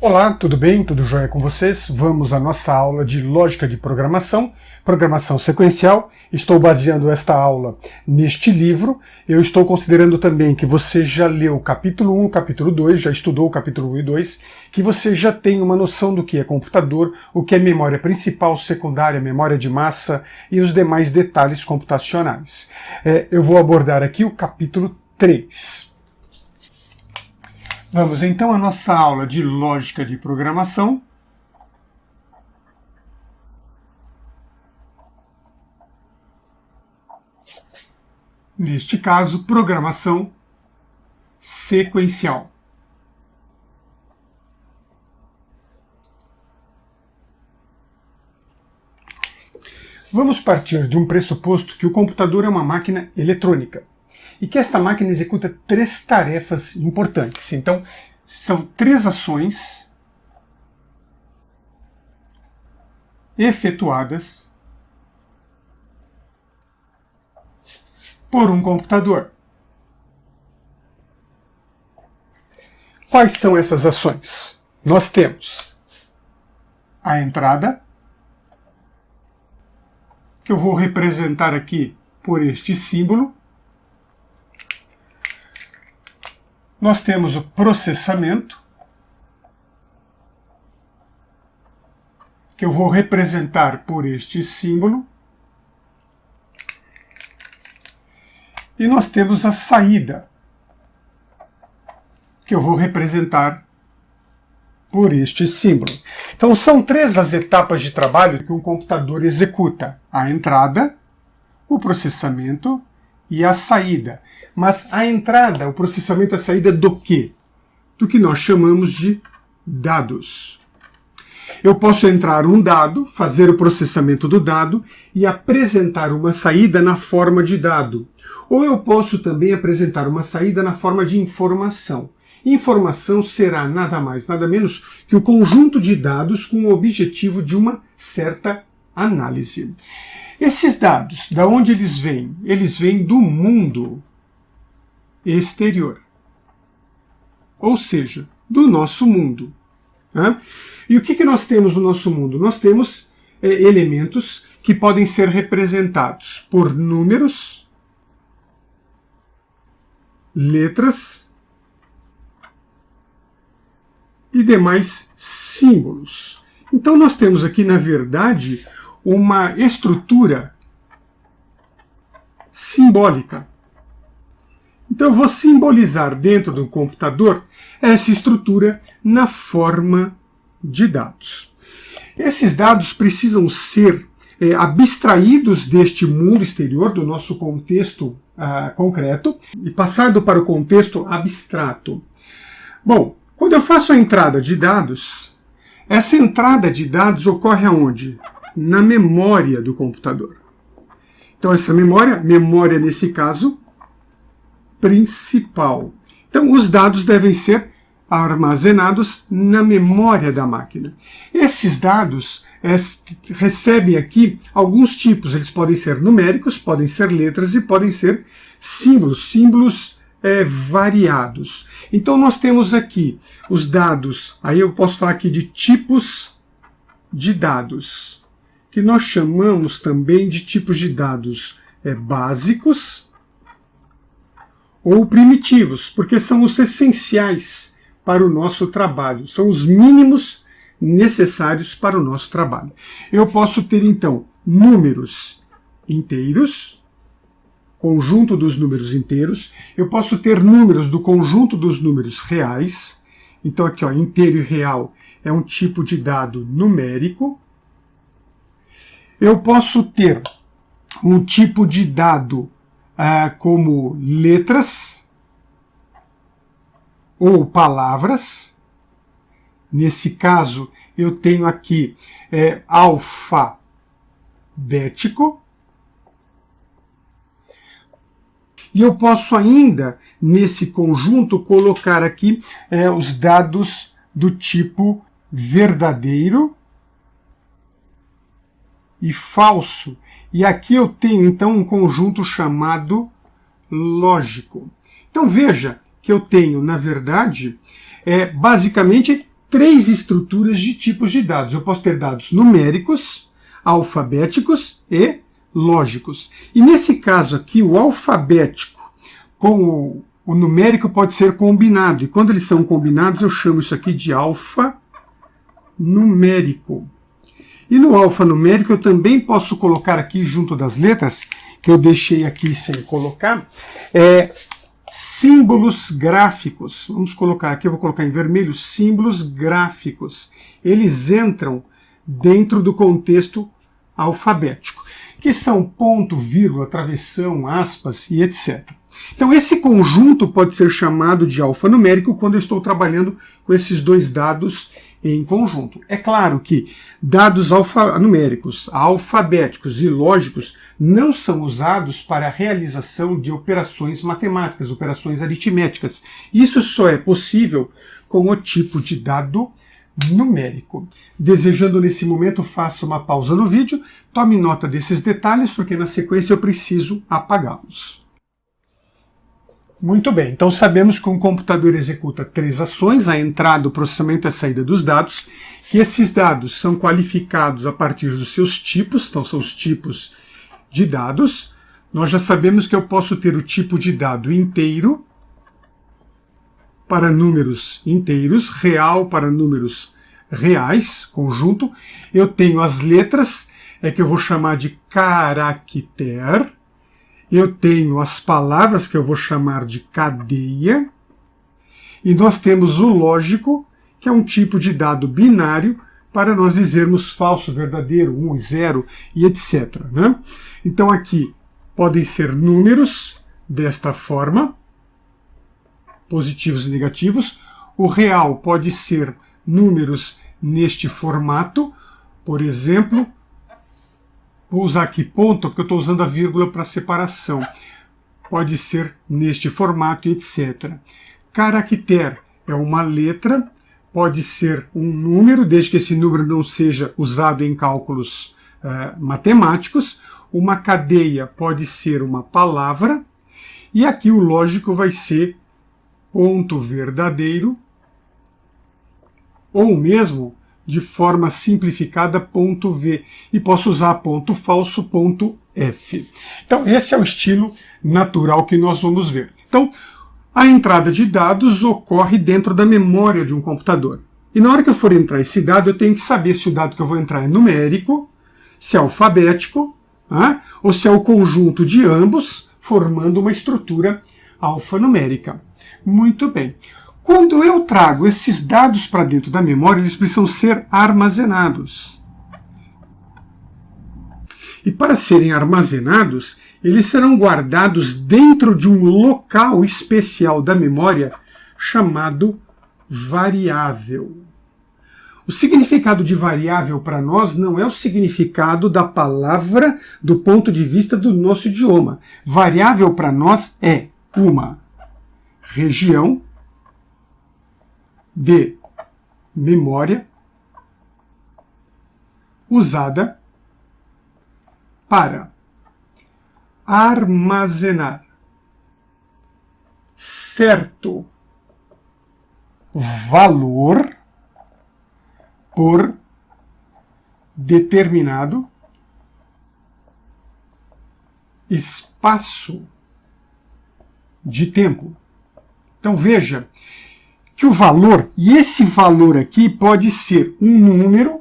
Olá, tudo bem? Tudo jóia com vocês? Vamos à nossa aula de lógica de programação, programação sequencial. Estou baseando esta aula neste livro. Eu estou considerando também que você já leu o capítulo 1, capítulo 2, já estudou o capítulo 1 e 2, que você já tem uma noção do que é computador, o que é memória principal, secundária, memória de massa e os demais detalhes computacionais. Eu vou abordar aqui o capítulo 3. Vamos então à nossa aula de lógica de programação. Neste caso, programação sequencial. Vamos partir de um pressuposto que o computador é uma máquina eletrônica e que esta máquina executa 3 tarefas importantes. Então, são 3 ações efetuadas por um computador. Quais são essas ações? Nós temos a entrada, que eu vou representar aqui por este símbolo. Nós temos o processamento, que eu vou representar por este símbolo. E nós temos a saída, que eu vou representar por este símbolo. Então são 3 as etapas de trabalho que um computador executa: a entrada, o processamento e a saída. Mas a entrada, o processamento e a saída do quê? Do que nós chamamos de dados. Eu posso entrar um dado, fazer o processamento do dado e apresentar uma saída na forma de dado. Ou eu posso também apresentar uma saída na forma de informação. Informação será nada mais, nada menos que o conjunto de dados com o objetivo de uma certa análise. Esses dados, da onde eles vêm? Eles vêm do mundo exterior. Ou seja, do nosso mundo. Né? E o que nós temos no nosso mundo? Nós temos elementos que podem ser representados por números, letras e demais símbolos. Então nós temos aqui, na verdade, uma estrutura simbólica. Então eu vou simbolizar dentro do computador essa estrutura na forma de dados. Esses dados precisam ser abstraídos deste mundo exterior, do nosso contexto concreto, e passado para o contexto abstrato. Bom, quando eu faço a entrada de dados, essa entrada de dados ocorre aonde? Na memória do computador. Então essa memória nesse caso, principal. Então os dados devem ser armazenados na memória da máquina. Esses dados recebem aqui alguns tipos. Eles podem ser numéricos, podem ser letras e podem ser símbolos variados. Então nós temos aqui os dados, aí eu posso falar aqui de tipos de dados, que nós chamamos também de tipos de dados básicos ou primitivos, porque são os essenciais para o nosso trabalho, são os mínimos necessários para o nosso trabalho. Eu posso ter então números inteiros, conjunto dos números inteiros, eu posso ter números do conjunto dos números reais. Então aqui, ó, inteiro e real é um tipo de dado numérico. Eu posso ter um tipo de dado como letras ou palavras. Nesse caso, eu tenho aqui alfabético. E eu posso ainda, nesse conjunto, colocar aqui os dados do tipo verdadeiro e falso. E aqui eu tenho, então, um conjunto chamado lógico. Então veja que eu tenho, na verdade, basicamente três estruturas de tipos de dados. Eu posso ter dados numéricos, alfabéticos e lógicos. E nesse caso aqui, o alfabético com o numérico pode ser combinado. E quando eles são combinados, eu chamo isso aqui de alfanumérico. E no alfanumérico eu também posso colocar aqui junto das letras, que eu deixei aqui sem colocar, símbolos gráficos. Vamos colocar aqui, eu vou colocar em vermelho, símbolos gráficos. Eles entram dentro do contexto alfabético, que são ponto, vírgula, travessão, aspas e etc. Então esse conjunto pode ser chamado de alfanumérico quando eu estou trabalhando com esses dois dados em conjunto. É claro que dados alfanuméricos, alfabéticos e lógicos não são usados para a realização de operações matemáticas, operações aritméticas. Isso só é possível com o tipo de dado numérico. Desejando nesse momento, faça uma pausa no vídeo, tome nota desses detalhes, porque na sequência eu preciso apagá-los. Muito bem, então sabemos que um computador executa três ações, a entrada, o processamento e a saída dos dados, que esses dados são qualificados a partir dos seus tipos, então são os tipos de dados. Nós já sabemos que eu posso ter o tipo de dado inteiro para números inteiros, real para números reais, conjunto. Eu tenho as letras, que eu vou chamar de caractere. Eu tenho as palavras, que eu vou chamar de cadeia. E nós temos o lógico, que é um tipo de dado binário, para nós dizermos falso, verdadeiro, 1 e 0 e etc. Né? Então aqui podem ser números desta forma, positivos e negativos. O real pode ser números neste formato, por exemplo, vou usar aqui ponto, porque eu estou usando a vírgula para separação. Pode ser neste formato, etc. Caractere é uma letra, pode ser um número, desde que esse número não seja usado em cálculos matemáticos. Uma cadeia pode ser uma palavra. E aqui o lógico vai ser ponto verdadeiro, ou mesmo, de forma simplificada, ponto V. E posso usar ponto falso, ponto F. Então, esse é o estilo natural que nós vamos ver. Então, a entrada de dados ocorre dentro da memória de um computador. E na hora que eu for entrar esse dado, eu tenho que saber se o dado que eu vou entrar é numérico, se é alfabético, ou se é o conjunto de ambos, formando uma estrutura alfanumérica. Muito bem. Quando eu trago esses dados para dentro da memória, eles precisam ser armazenados. E para serem armazenados, eles serão guardados dentro de um local especial da memória chamado variável. O significado de variável para nós não é o significado da palavra do ponto de vista do nosso idioma. Variável para nós é uma região de memória usada para armazenar certo valor por determinado espaço de tempo. Então veja que o valor, e esse valor aqui pode ser um número,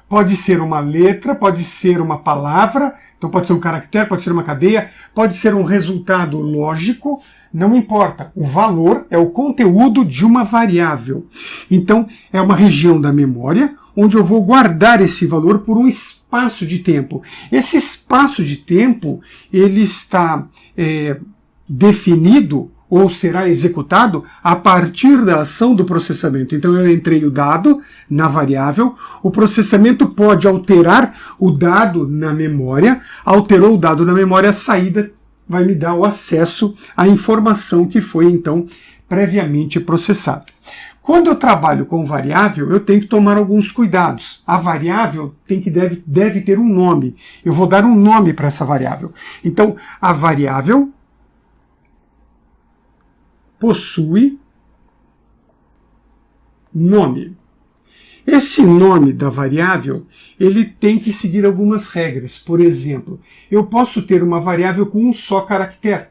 pode ser uma letra, pode ser uma palavra, então pode ser um caractere, pode ser uma cadeia, pode ser um resultado lógico, não importa. O valor é o conteúdo de uma variável. Então, é uma região da memória onde eu vou guardar esse valor por um espaço de tempo. Esse espaço de tempo, ele está definido ou será executado a partir da ação do processamento. Então eu entrei o dado na variável, o processamento pode alterar o dado na memória, alterou o dado na memória, a saída vai me dar o acesso à informação que foi então previamente processada. Quando eu trabalho com variável, eu tenho que tomar alguns cuidados. A variável deve ter um nome. Eu vou dar um nome para essa variável. Então, a variável possui nome. Esse nome da variável, ele tem que seguir algumas regras. Por exemplo, eu posso ter uma variável com um só caractere,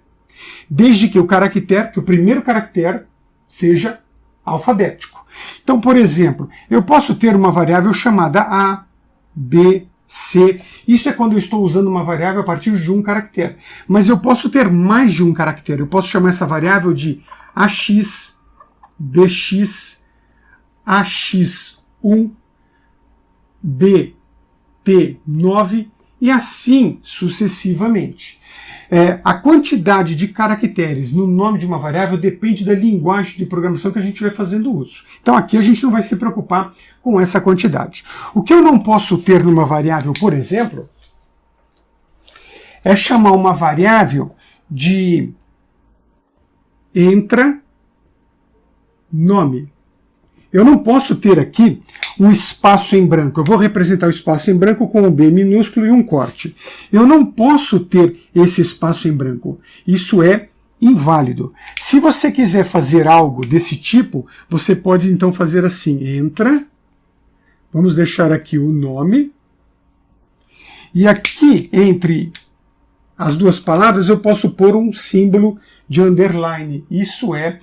desde que o primeiro caractere seja alfabético. Então, por exemplo, eu posso ter uma variável chamada A, B, C. Isso é quando eu estou usando uma variável a partir de um caractere. Mas eu posso ter mais de um caractere. Eu posso chamar essa variável de AX, BX, AX1, BP9 e assim sucessivamente. A quantidade de caracteres no nome de uma variável depende da linguagem de programação que a gente vai fazendo uso. Então aqui a gente não vai se preocupar com essa quantidade. O que eu não posso ter numa variável, por exemplo, é chamar uma variável de entra nome. Eu não posso ter aqui um espaço em branco. Eu vou representar o espaço em branco com um B minúsculo e um corte. Eu não posso ter esse espaço em branco. Isso é inválido. Se você quiser fazer algo desse tipo, você pode então fazer assim, entra, vamos deixar aqui o nome, e aqui entre as duas palavras eu posso pôr um símbolo de underline. Isso é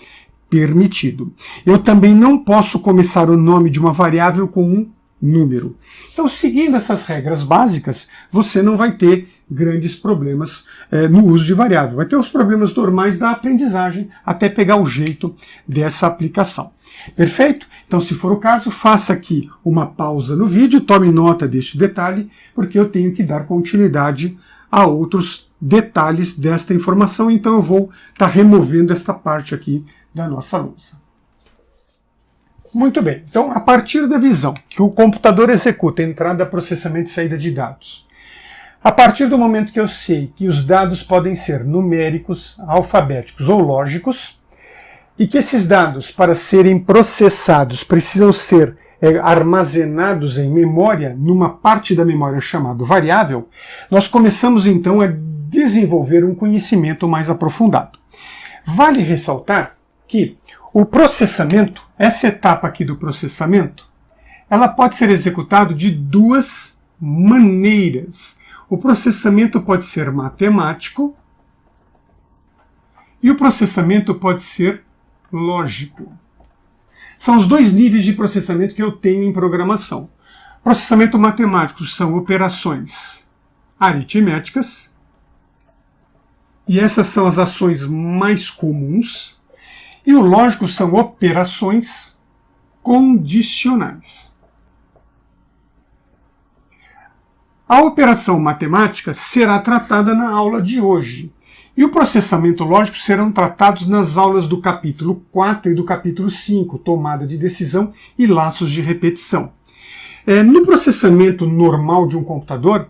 permitido. Eu também não posso começar o nome de uma variável com um número. Então, seguindo essas regras básicas, você não vai ter grandes problemas no uso de variável. Vai ter os problemas normais da aprendizagem até pegar o jeito dessa aplicação. Perfeito? Então, se for o caso, faça aqui uma pausa no vídeo, tome nota deste detalhe, porque eu tenho que dar continuidade a outros detalhes desta informação, então eu vou estar removendo esta parte aqui da nossa lousa. Muito bem, então a partir da visão que o computador executa entrada, processamento e saída de dados, a partir do momento que eu sei que os dados podem ser numéricos, alfabéticos ou lógicos, e que esses dados, para serem processados, precisam ser armazenados em memória, numa parte da memória chamada variável, nós começamos então a desenvolver um conhecimento mais aprofundado. Vale ressaltar que o processamento, essa etapa aqui do processamento, ela pode ser executada de duas maneiras. O processamento pode ser matemático e o processamento pode ser lógico. São os dois níveis de processamento que eu tenho em programação. Processamento matemático são operações aritméticas, e essas são as ações mais comuns, e o lógico são operações condicionais. A operação matemática será tratada na aula de hoje, e o processamento lógico serão tratados nas aulas do capítulo 4 e do capítulo 5, tomada de decisão e laços de repetição. No processamento normal de um computador,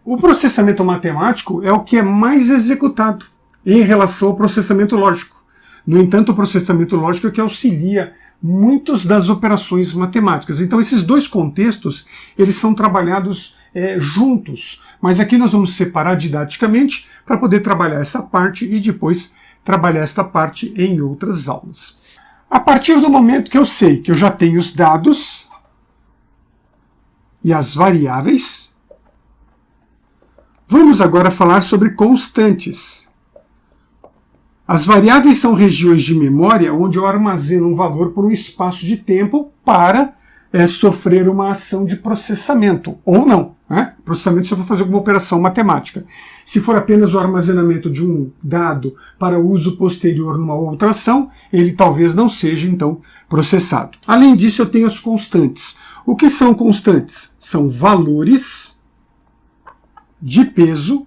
o processamento matemático é o que é mais executado em relação ao processamento lógico. No entanto, o processamento lógico é que auxilia muitas das operações matemáticas. Então, esses dois contextos, eles são trabalhados juntos. Mas aqui nós vamos separar didaticamente para poder trabalhar essa parte e depois trabalhar esta parte em outras aulas. A partir do momento que eu sei que eu já tenho os dados e as variáveis, vamos agora falar sobre constantes. As variáveis são regiões de memória onde eu armazeno um valor por um espaço de tempo para sofrer uma ação de processamento, ou não. Processamento se eu for fazer alguma operação matemática. Se for apenas o armazenamento de um dado para uso posterior numa outra ação, ele talvez não seja, então, processado. Além disso, eu tenho as constantes. O que são constantes? São valores de peso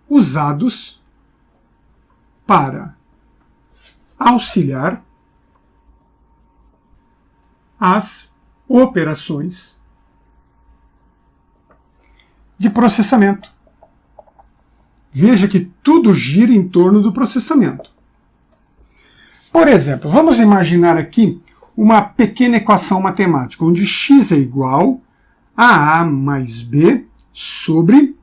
usados para auxiliar as operações de processamento. Veja que tudo gira em torno do processamento. Por exemplo, vamos imaginar aqui uma pequena equação matemática, onde x é igual a A mais B sobre,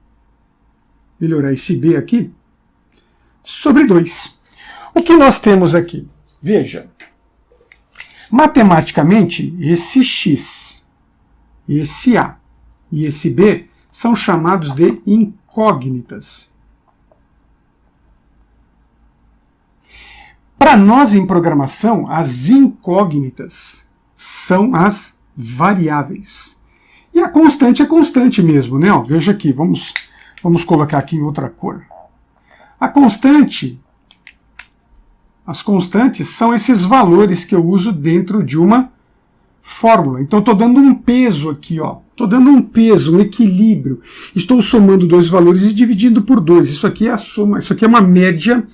melhorar esse B aqui, sobre 2. O que nós temos aqui? Veja, Matematicamente, esse x, esse a e esse b são chamados de incógnitas. Para nós em programação, as incógnitas são as variáveis. E a constante é constante mesmo, né? Ó, veja aqui, vamos colocar aqui em outra cor. A constante, as constantes são esses valores que eu uso dentro de uma fórmula. Então, estou dando um peso aqui, ó. Estou dando um peso, um equilíbrio. Estou somando dois valores e dividindo por 2. Isso aqui é a soma, isso aqui é uma média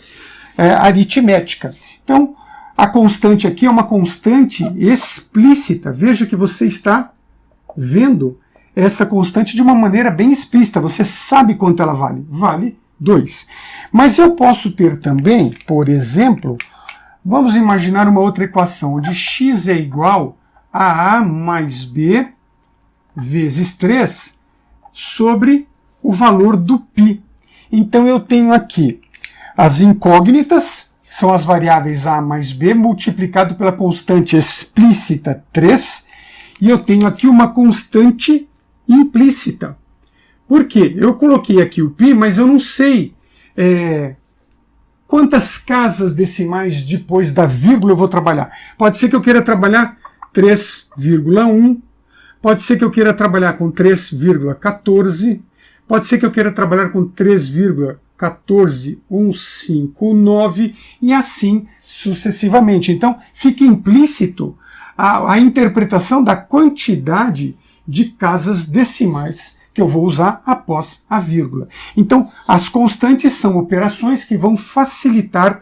aritmética. Então, a constante aqui é uma constante explícita. Veja que você está vendo essa constante de uma maneira bem explícita. Você sabe quanto ela vale. Vale 2. Mas eu posso ter também, por exemplo, vamos imaginar uma outra equação, onde x é igual a mais b vezes 3 sobre o valor do π. Então eu tenho aqui as incógnitas, são as variáveis a mais b, multiplicado pela constante explícita 3, e eu tenho aqui uma constante implícita. Por quê? Eu coloquei aqui o π, mas eu não sei quantas casas decimais depois da vírgula eu vou trabalhar. Pode ser que eu queira trabalhar 3,1, pode ser que eu queira trabalhar com 3,14, pode ser que eu queira trabalhar com 3,14159 e assim sucessivamente. Então, fica implícito a interpretação da quantidade de casas decimais que eu vou usar após a vírgula. Então, as constantes são operações que vão facilitar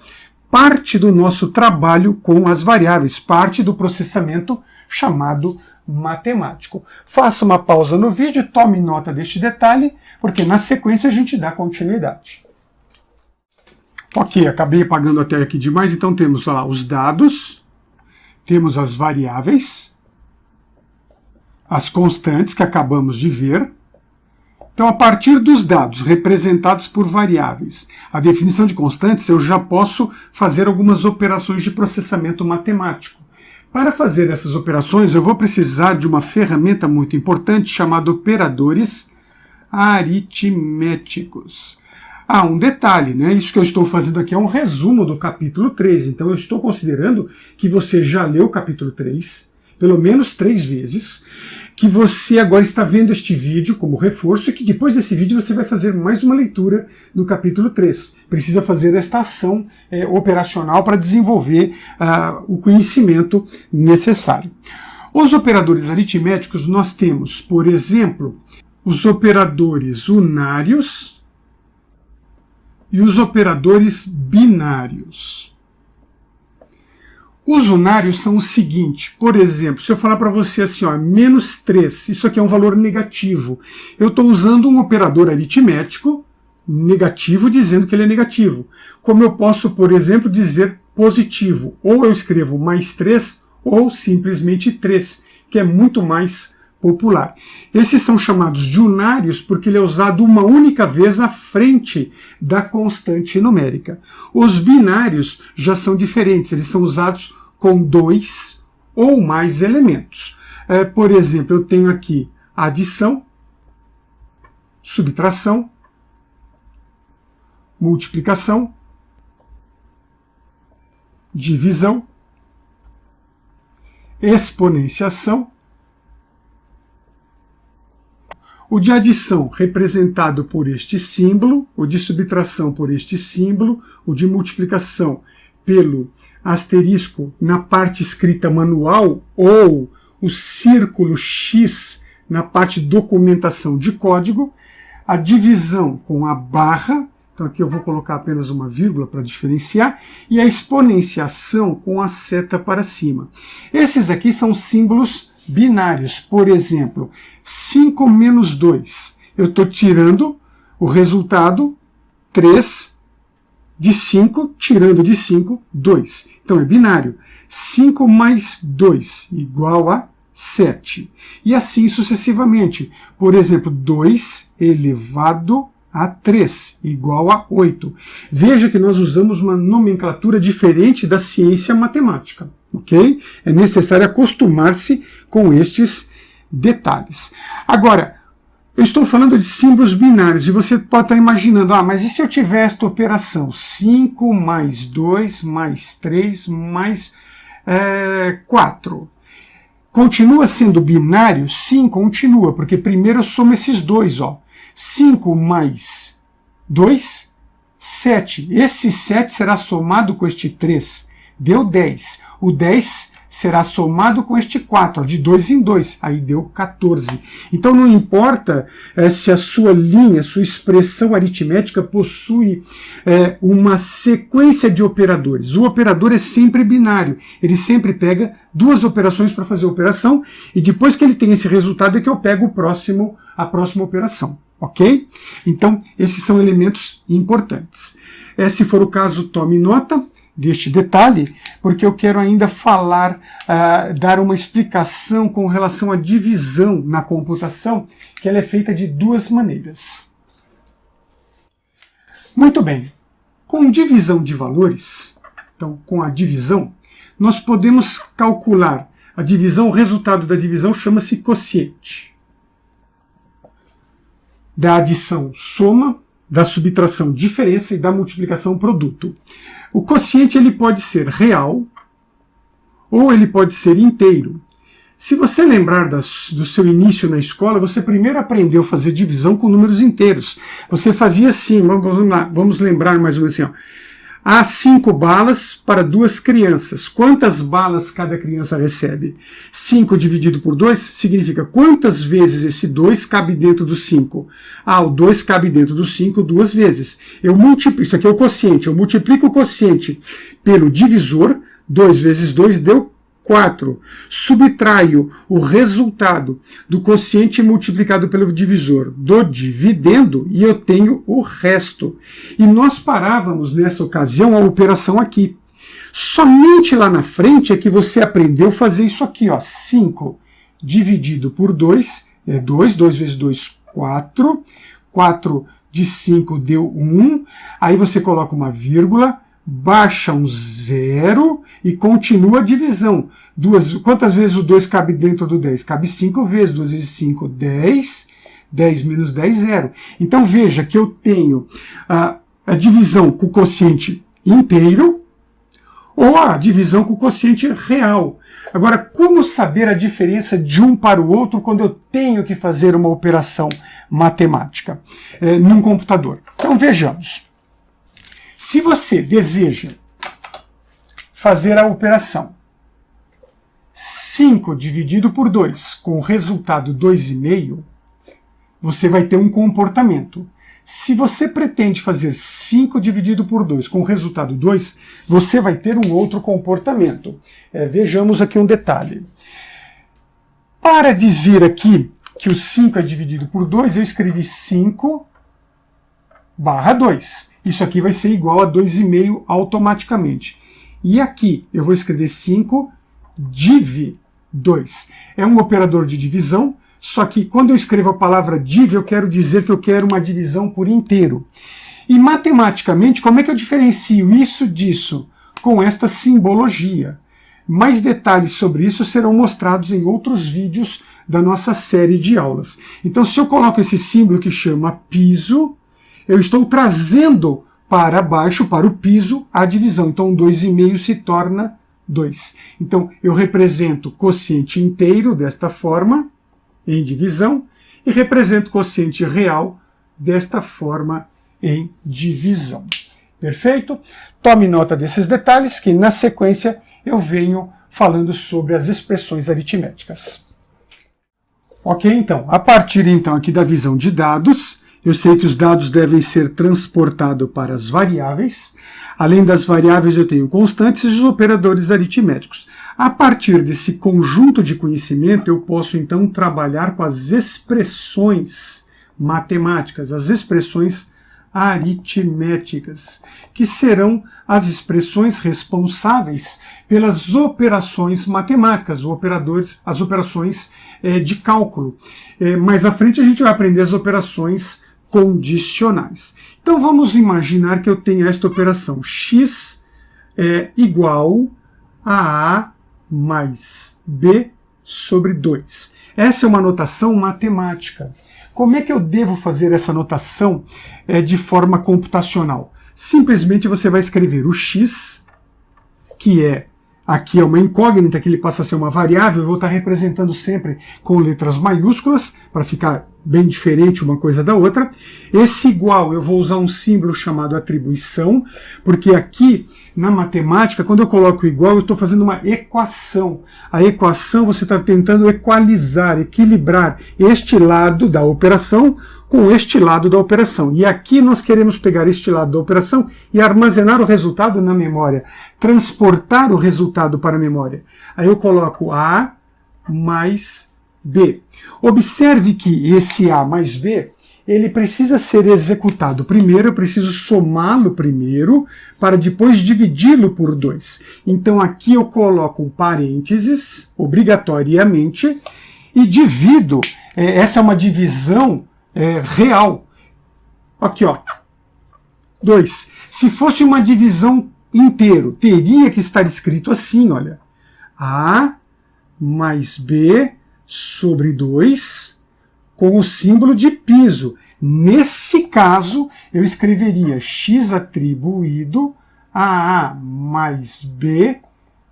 parte do nosso trabalho com as variáveis, parte do processamento chamado matemático. Faça uma pausa no vídeo, tome nota deste detalhe, porque na sequência a gente dá continuidade. Ok, acabei apagando até aqui demais, então temos lá os dados, temos as variáveis, as constantes que acabamos de ver. Então, a partir dos dados representados por variáveis, a definição de constantes, eu já posso fazer algumas operações de processamento matemático. Para fazer essas operações, eu vou precisar de uma ferramenta muito importante chamada operadores aritméticos. Um detalhe, né? Isso que eu estou fazendo aqui é um resumo do capítulo 3, então eu estou considerando que você já leu o capítulo 3, pelo menos 3 vezes, que você agora está vendo este vídeo como reforço e que depois desse vídeo você vai fazer mais uma leitura no capítulo 3. Precisa fazer esta ação operacional para desenvolver o conhecimento necessário. Os operadores aritméticos nós temos, por exemplo, os operadores unários e os operadores binários. Os unários são o seguinte, por exemplo, se eu falar para você assim, ó, menos 3, isso aqui é um valor negativo. Eu estou usando um operador aritmético negativo dizendo que ele é negativo. Como eu posso, por exemplo, dizer positivo. Ou eu escrevo mais 3 ou simplesmente 3, que é muito mais popular. Esses são chamados de unários porque ele é usado uma única vez à frente da constante numérica. Os binários já são diferentes, eles são usados com 2 ou mais elementos. Por exemplo, eu tenho aqui adição, subtração, multiplicação, divisão, exponenciação. O de adição representado por este símbolo, o de subtração por este símbolo, o de multiplicação pelo asterisco na parte escrita manual ou o círculo X na parte documentação de código, a divisão com a barra, então aqui eu vou colocar apenas uma vírgula para diferenciar, e a exponenciação com a seta para cima. Esses aqui são símbolos binários, por exemplo, 5 menos 2. Eu estou tirando o resultado 3 de 5, tirando de 5, 2. Então é binário. 5 mais 2 igual a 7. E assim sucessivamente. Por exemplo, 2 elevado a 3 igual a 8. Veja que nós usamos uma nomenclatura diferente da ciência matemática. ok? É necessário acostumar-se com estes detalhes. Agora, eu estou falando de símbolos binários e você pode estar imaginando, mas e se eu tiver esta operação? 5 mais 2 mais 3 mais 4. Continua sendo binário? Sim, continua, porque primeiro eu somo esses dois. 5 mais 2, 7. Esse 7 será somado com este 3. Deu 10. O 10 será somado com este 4, de 2 em 2, aí deu 14. Então não importa se a sua linha, sua expressão aritmética possui uma sequência de operadores. O operador é sempre binário, ele sempre pega duas operações para fazer a operação, e depois que ele tem esse resultado é que eu pego a próxima operação, ok? Então esses são elementos importantes. Se for o caso, tome nota deste detalhe, porque eu quero ainda falar, dar uma explicação com relação à divisão na computação, que ela é feita de duas maneiras. Muito bem, com divisão de valores, então com a divisão, nós podemos calcular a divisão, o resultado da divisão chama-se quociente. Da adição, soma, da subtração, diferença, e da multiplicação, produto. O quociente ele pode ser real ou ele pode ser inteiro. Se você lembrar do seu início na escola, você primeiro aprendeu a fazer divisão com números inteiros. Você fazia assim, vamos lembrar mais ou menos assim. Há 5 balas para 2 crianças. Quantas balas cada criança recebe? 5 dividido por 2 significa quantas vezes esse 2 cabe dentro do 5. O 2 cabe dentro do 5 2 vezes. Eu multiplico, isso aqui é o quociente, eu multiplico o quociente pelo divisor, 2 vezes 2 deu 4. Subtraio o resultado do quociente multiplicado pelo divisor do dividendo e eu tenho o resto. E nós parávamos nessa ocasião a operação aqui. Somente lá na frente é que você aprendeu a fazer isso aqui. 5 dividido por 2 é 2. 2 vezes 2, 4. 4 de 5 deu 1. Aí você coloca uma vírgula, baixa um 0 e continua a divisão. Quantas vezes o 2 cabe dentro do 10? Cabe 5 vezes. 2 vezes 5, 10. 10 menos 10, 0. Então veja que eu tenho a divisão com o quociente inteiro ou a divisão com o quociente real. Agora, como saber a diferença de um para o outro quando eu tenho que fazer uma operação matemática num computador? Então vejamos. Se você deseja fazer a operação 5 dividido por 2 com o resultado 2,5, você vai ter um comportamento. Se você pretende fazer 5 dividido por 2 com o resultado 2, você vai ter um outro comportamento. Vejamos aqui um detalhe. Para dizer aqui que o 5 é dividido por 2, eu escrevi 5 barra 2. Isso aqui vai ser igual a 2,5 automaticamente. E aqui eu vou escrever 5 div 2. É um operador de divisão, só que quando eu escrevo a palavra div, eu quero dizer que eu quero uma divisão por inteiro. E matematicamente, como é que eu diferencio isso disso? Com esta simbologia. Mais detalhes sobre isso serão mostrados em outros vídeos da nossa série de aulas. Então, se eu coloco esse símbolo que chama piso, eu estou trazendo para baixo, para o piso, a divisão. Então, 2,5 se torna 2. Então, eu represento quociente inteiro desta forma, em divisão, e represento quociente real desta forma, em divisão. Perfeito? Tome nota desses detalhes, que na sequência eu venho falando sobre as expressões aritméticas. Ok, então, a partir então aqui da visão de dados, eu sei que os dados devem ser transportados para as variáveis. Além das variáveis, eu tenho constantes e os operadores aritméticos. A partir desse conjunto de conhecimento, eu posso então trabalhar com as expressões matemáticas, as expressões aritméticas, que serão as expressões responsáveis pelas operações matemáticas, as operações de cálculo. Mais à frente a gente vai aprender as operações condicionais. Então vamos imaginar que eu tenho esta operação x é igual a mais B sobre 2. Essa é uma notação matemática. Como é que eu devo fazer essa notação de forma computacional? Simplesmente você vai escrever o x, que aqui é uma incógnita, que ele passa a ser uma variável, eu vou estar representando sempre com letras maiúsculas, para ficar bem diferente uma coisa da outra. Esse igual, eu vou usar um símbolo chamado atribuição, porque aqui na matemática, quando eu coloco igual, eu estou fazendo uma equação. A equação você está tentando equalizar, equilibrar este lado da operação com este lado da operação. E aqui nós queremos pegar este lado da operação e armazenar o resultado na memória, transportar o resultado para a memória. Aí eu coloco A mais B. Observe que esse A mais B, ele precisa ser executado primeiro, eu preciso somá-lo primeiro, para depois dividi-lo por 2. Então aqui eu coloco um parênteses, obrigatoriamente, e divido. Essa é uma divisão real. Aqui, ó. 2. Se fosse uma divisão inteiro, teria que estar escrito assim, olha. A mais B sobre 2 com o símbolo de piso. Nesse caso, eu escreveria x atribuído a A mais B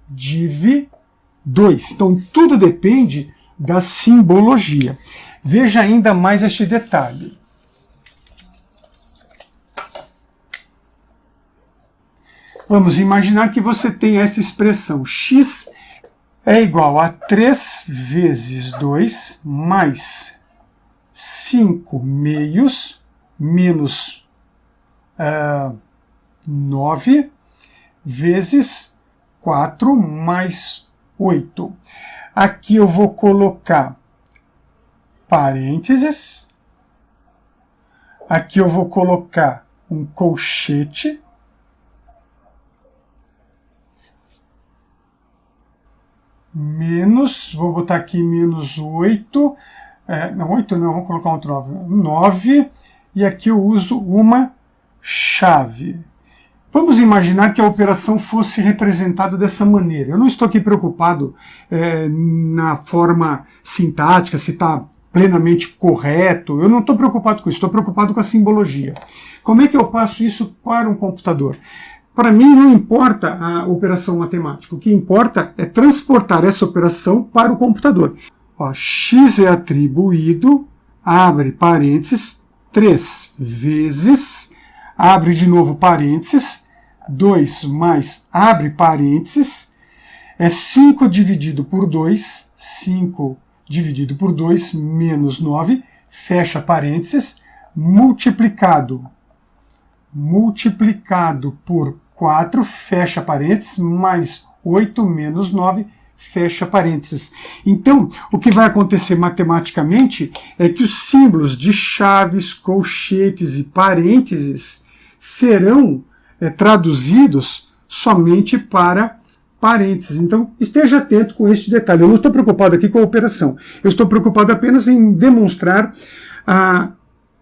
div 2. Então, tudo depende da simbologia. Veja ainda mais este detalhe. Vamos imaginar que você tem essa expressão x é igual a 3 vezes 2 mais 5 meios menos 9 vezes 4 mais 8. Aqui eu vou colocar parênteses. Aqui eu vou colocar um colchete. Menos, vou botar aqui menos 8. Não, 8 não, vamos colocar outro 9. 9. E aqui eu uso uma chave. Vamos imaginar que a operação fosse representada dessa maneira. Eu não estou aqui preocupado na forma sintática, se está plenamente correto. Eu não estou preocupado com isso, estou preocupado com a simbologia. Como é que eu passo isso para um computador? Para mim não importa a operação matemática, o que importa é transportar essa operação para o computador. Ó, x é atribuído, abre parênteses, 3 vezes, abre de novo parênteses, 2 mais, abre parênteses, é 5 dividido por 2, 5 dividido por 2, menos 9, fecha parênteses, multiplicado por 4, fecha parênteses, mais 8 menos 9, fecha parênteses. Então, o que vai acontecer matematicamente é que os símbolos de chaves, colchetes e parênteses serão traduzidos somente para parênteses. Então, esteja atento com este detalhe. Eu não estou preocupado aqui com a operação. Eu estou preocupado apenas em demonstrar a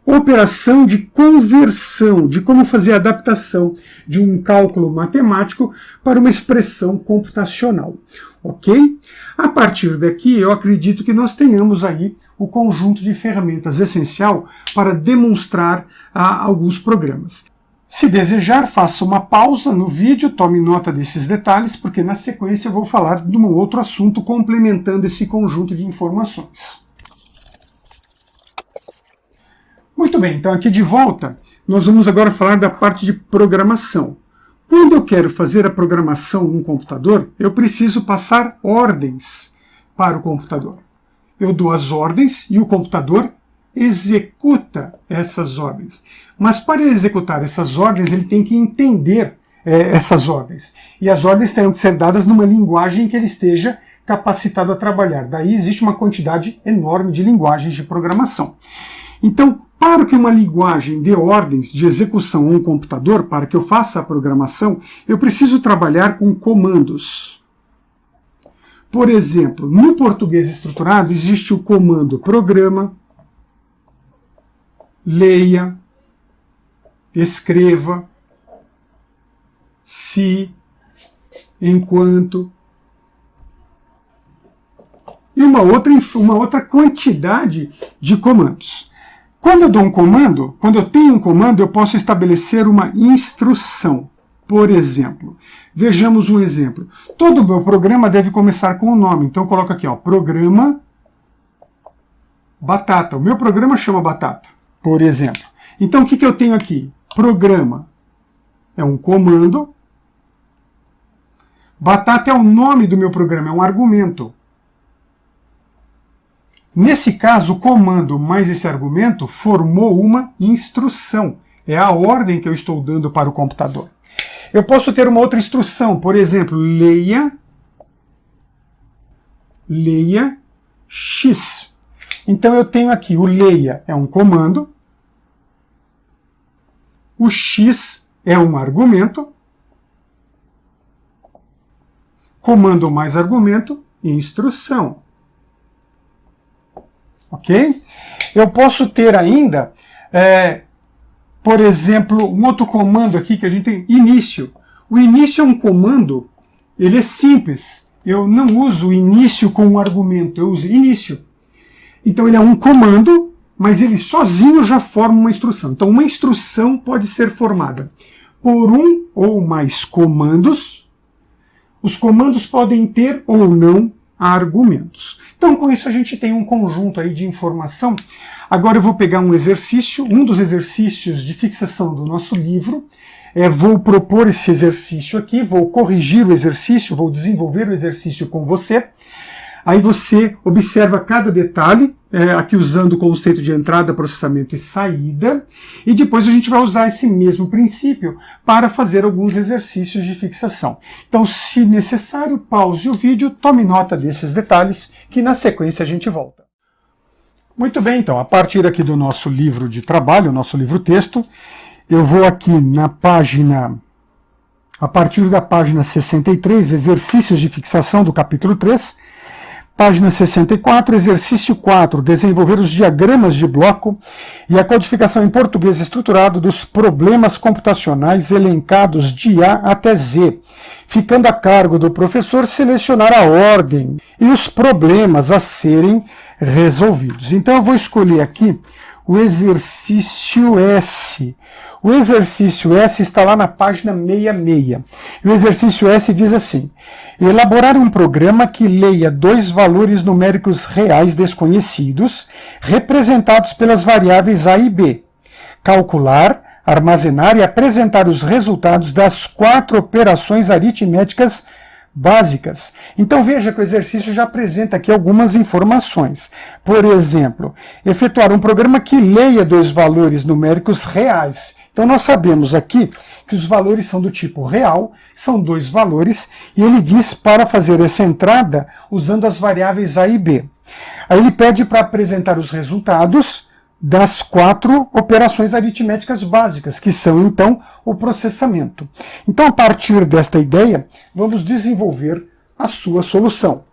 operação de conversão, de como fazer a adaptação de um cálculo matemático para uma expressão computacional. Ok? A partir daqui, eu acredito que nós tenhamos aí o conjunto de ferramentas essencial para demonstrar alguns programas. Se desejar, faça uma pausa no vídeo, tome nota desses detalhes, porque na sequência eu vou falar de um outro assunto complementando esse conjunto de informações. Muito bem, então aqui de volta, nós vamos agora falar da parte de programação. Quando eu quero fazer a programação num computador, eu preciso passar ordens para o computador. Eu dou as ordens e o computador executa essas ordens. Mas para ele executar essas ordens, ele tem que entender essas ordens. E as ordens terão que ser dadas numa linguagem que ele esteja capacitado a trabalhar. Daí existe uma quantidade enorme de linguagens de programação. Então, para que uma linguagem dê ordens de execução a um computador, para que eu faça a programação, eu preciso trabalhar com comandos. Por exemplo, no português estruturado existe o comando programa, leia, escreva, se, enquanto. e uma outra quantidade de comandos. Quando eu dou um comando, quando eu tenho um comando, eu posso estabelecer uma instrução. Por exemplo, vejamos um exemplo. Todo o meu programa deve começar com o nome. Então eu coloco aqui, ó, programa batata. O meu programa chama batata, por exemplo. Então o que eu tenho aqui? Programa é um comando. Batata é o nome do meu programa, é um argumento. Nesse caso, o comando mais esse argumento formou uma instrução. É a ordem que eu estou dando para o computador. Eu posso ter uma outra instrução, por exemplo, leia X. Então eu tenho aqui o leia é um comando, o X é um argumento, comando mais argumento e instrução. Ok? Eu posso ter ainda, por exemplo, um outro comando aqui que a gente tem, início. O início é um comando, ele é simples. Eu não uso início com um argumento, eu uso início. Então ele é um comando, mas ele sozinho já forma uma instrução. Então uma instrução pode ser formada por um ou mais comandos. Os comandos podem ter ou não argumentos. Então com isso a gente tem um conjunto aí de informação. Agora eu vou pegar um exercício, um dos exercícios de fixação do nosso livro. Vou propor esse exercício aqui, vou corrigir o exercício, vou desenvolver o exercício com você. Aí você observa cada detalhe, aqui usando o conceito de entrada, processamento e saída. E depois a gente vai usar esse mesmo princípio para fazer alguns exercícios de fixação. Então, se necessário, pause o vídeo, tome nota desses detalhes, que na sequência a gente volta. Muito bem, então, a partir aqui do nosso livro de trabalho, nosso livro-texto, eu vou aqui na página, a partir da página 63, exercícios de fixação do capítulo 3, página 64, exercício 4, desenvolver os diagramas de bloco e a codificação em português estruturado dos problemas computacionais elencados de A até Z, ficando a cargo do professor selecionar a ordem e os problemas a serem resolvidos. Então eu vou escolher aqui o exercício S. O exercício S está lá na página 66. E o exercício S diz assim: elaborar um programa que leia dois valores numéricos reais desconhecidos, representados pelas variáveis A e B. Calcular, armazenar e apresentar os resultados das 4 operações aritméticas básicas. Então veja que o exercício já apresenta aqui algumas informações. Por exemplo, efetuar um programa que leia dois valores numéricos reais. Então nós sabemos aqui que os valores são do tipo real, são dois valores, e ele diz para fazer essa entrada usando as variáveis A e B. Aí ele pede para apresentar os resultados das 4 operações aritméticas básicas, que são, então, o processamento. Então, a partir desta ideia, vamos desenvolver a sua solução.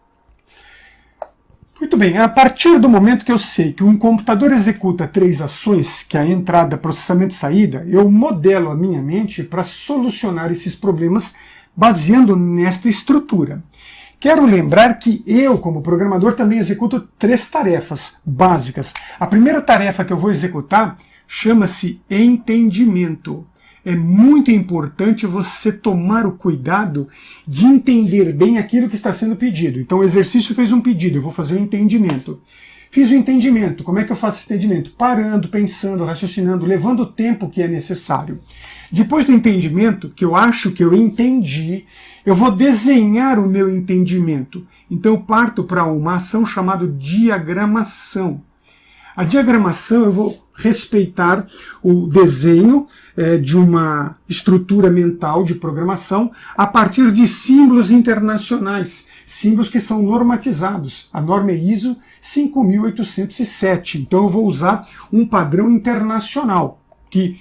Muito bem, a partir do momento que eu sei que um computador executa 3 ações, que é a entrada, processamento e saída, eu modelo a minha mente para solucionar esses problemas baseando nesta estrutura. Quero lembrar que eu, como programador, também executo 3 tarefas básicas. A primeira tarefa que eu vou executar chama-se entendimento. É muito importante você tomar o cuidado de entender bem aquilo que está sendo pedido. Então o exercício fez um pedido, eu vou fazer o entendimento. Fiz o entendimento. Como é que eu faço esse entendimento? Parando, pensando, raciocinando, levando o tempo que é necessário. Depois do entendimento, que eu acho que eu entendi, eu vou desenhar o meu entendimento. Então eu parto para uma ação chamada diagramação. A diagramação eu vou respeitar o desenho de uma estrutura mental de programação a partir de símbolos internacionais, símbolos que são normatizados. A norma é ISO 5807, então eu vou usar um padrão internacional, que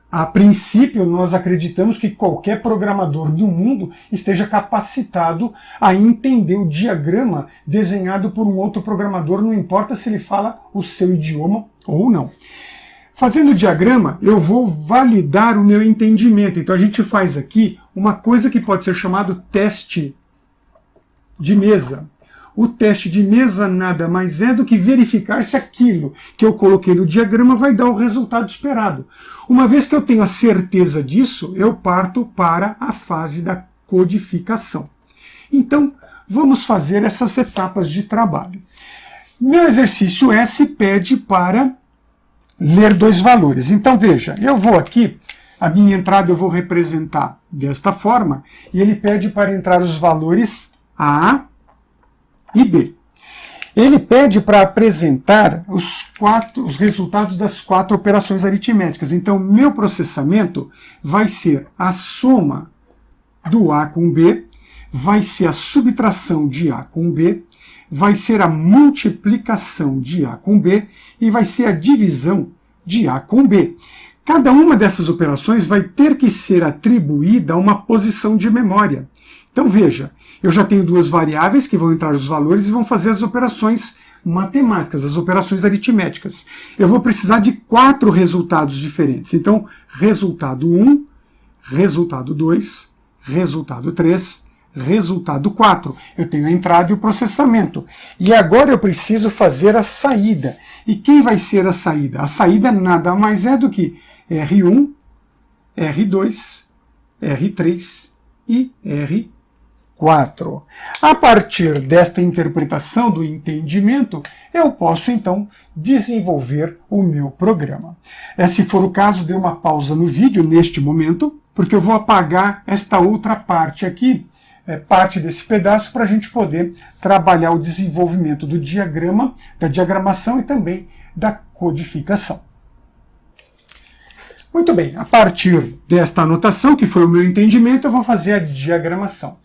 a princípio nós acreditamos que qualquer programador do mundo esteja capacitado a entender o diagrama desenhado por um outro programador, não importa se ele fala o seu idioma ou não. Fazendo o diagrama, eu vou validar o meu entendimento. Então a gente faz aqui uma coisa que pode ser chamado teste de mesa. o teste de mesa nada mais é do que verificar se aquilo que eu coloquei no diagrama vai dar o resultado esperado. Uma vez que eu tenho a certeza disso, eu parto para a fase da codificação. Então, vamos fazer essas etapas de trabalho. Meu exercício S pede para ler dois valores. Então, veja, eu vou aqui, a minha entrada eu vou representar desta forma, e ele pede para entrar os valores A e B. Ele pede para apresentar os resultados das 4 operações aritméticas. Então, meu processamento vai ser a soma do A com B, vai ser a subtração de A com B, vai ser a multiplicação de A com B e vai ser a divisão de A com B. Cada uma dessas operações vai ter que ser atribuída a uma posição de memória. Então veja, eu já tenho duas variáveis que vão entrar os valores e vão fazer as operações matemáticas, as operações aritméticas. Eu vou precisar de 4 resultados diferentes. Então, resultado 1, resultado 2, resultado 3, resultado 4. Eu tenho a entrada e o processamento. E agora eu preciso fazer a saída. E quem vai ser a saída? A saída nada mais é do que R1, R2, R3 e R4. A partir desta interpretação do entendimento, eu posso então desenvolver o meu programa. Se for o caso, dê uma pausa no vídeo neste momento, porque eu vou apagar esta outra parte aqui, parte desse pedaço, para a gente poder trabalhar o desenvolvimento do diagrama, da diagramação e também da codificação. Muito bem, a partir desta anotação, que foi o meu entendimento, eu vou fazer a diagramação.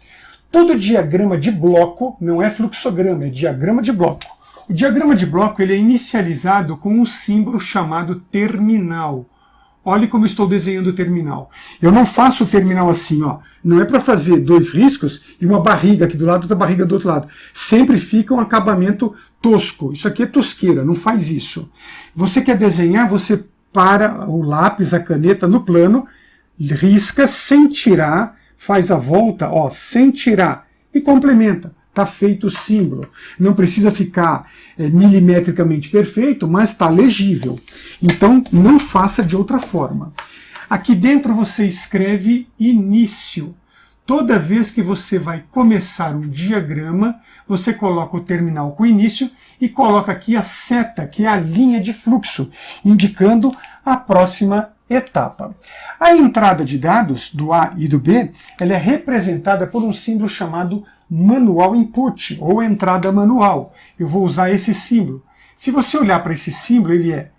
Todo diagrama de bloco não é fluxograma, é diagrama de bloco. O diagrama de bloco ele é inicializado com um símbolo chamado terminal. Olhe como eu estou desenhando o terminal. Eu não faço o terminal assim, ó. Não é para fazer 2 riscos e uma barriga aqui do lado e outra barriga do outro lado. Sempre fica um acabamento tosco. Isso aqui é tosqueira, não faz isso. Você quer desenhar, você para o lápis, a caneta no plano, risca sem tirar, faz a volta, ó, sem tirar e complementa. Está feito o símbolo. Não precisa ficar milimetricamente perfeito, mas está legível. Então, não faça de outra forma. Aqui dentro você escreve início. Toda vez que você vai começar um diagrama, você coloca o terminal com início e coloca aqui a seta, que é a linha de fluxo, indicando a próxima etapa. A entrada de dados do A e do B, ela é representada por um símbolo chamado manual input, ou entrada manual. Eu vou usar esse símbolo. Se você olhar para esse símbolo, ele é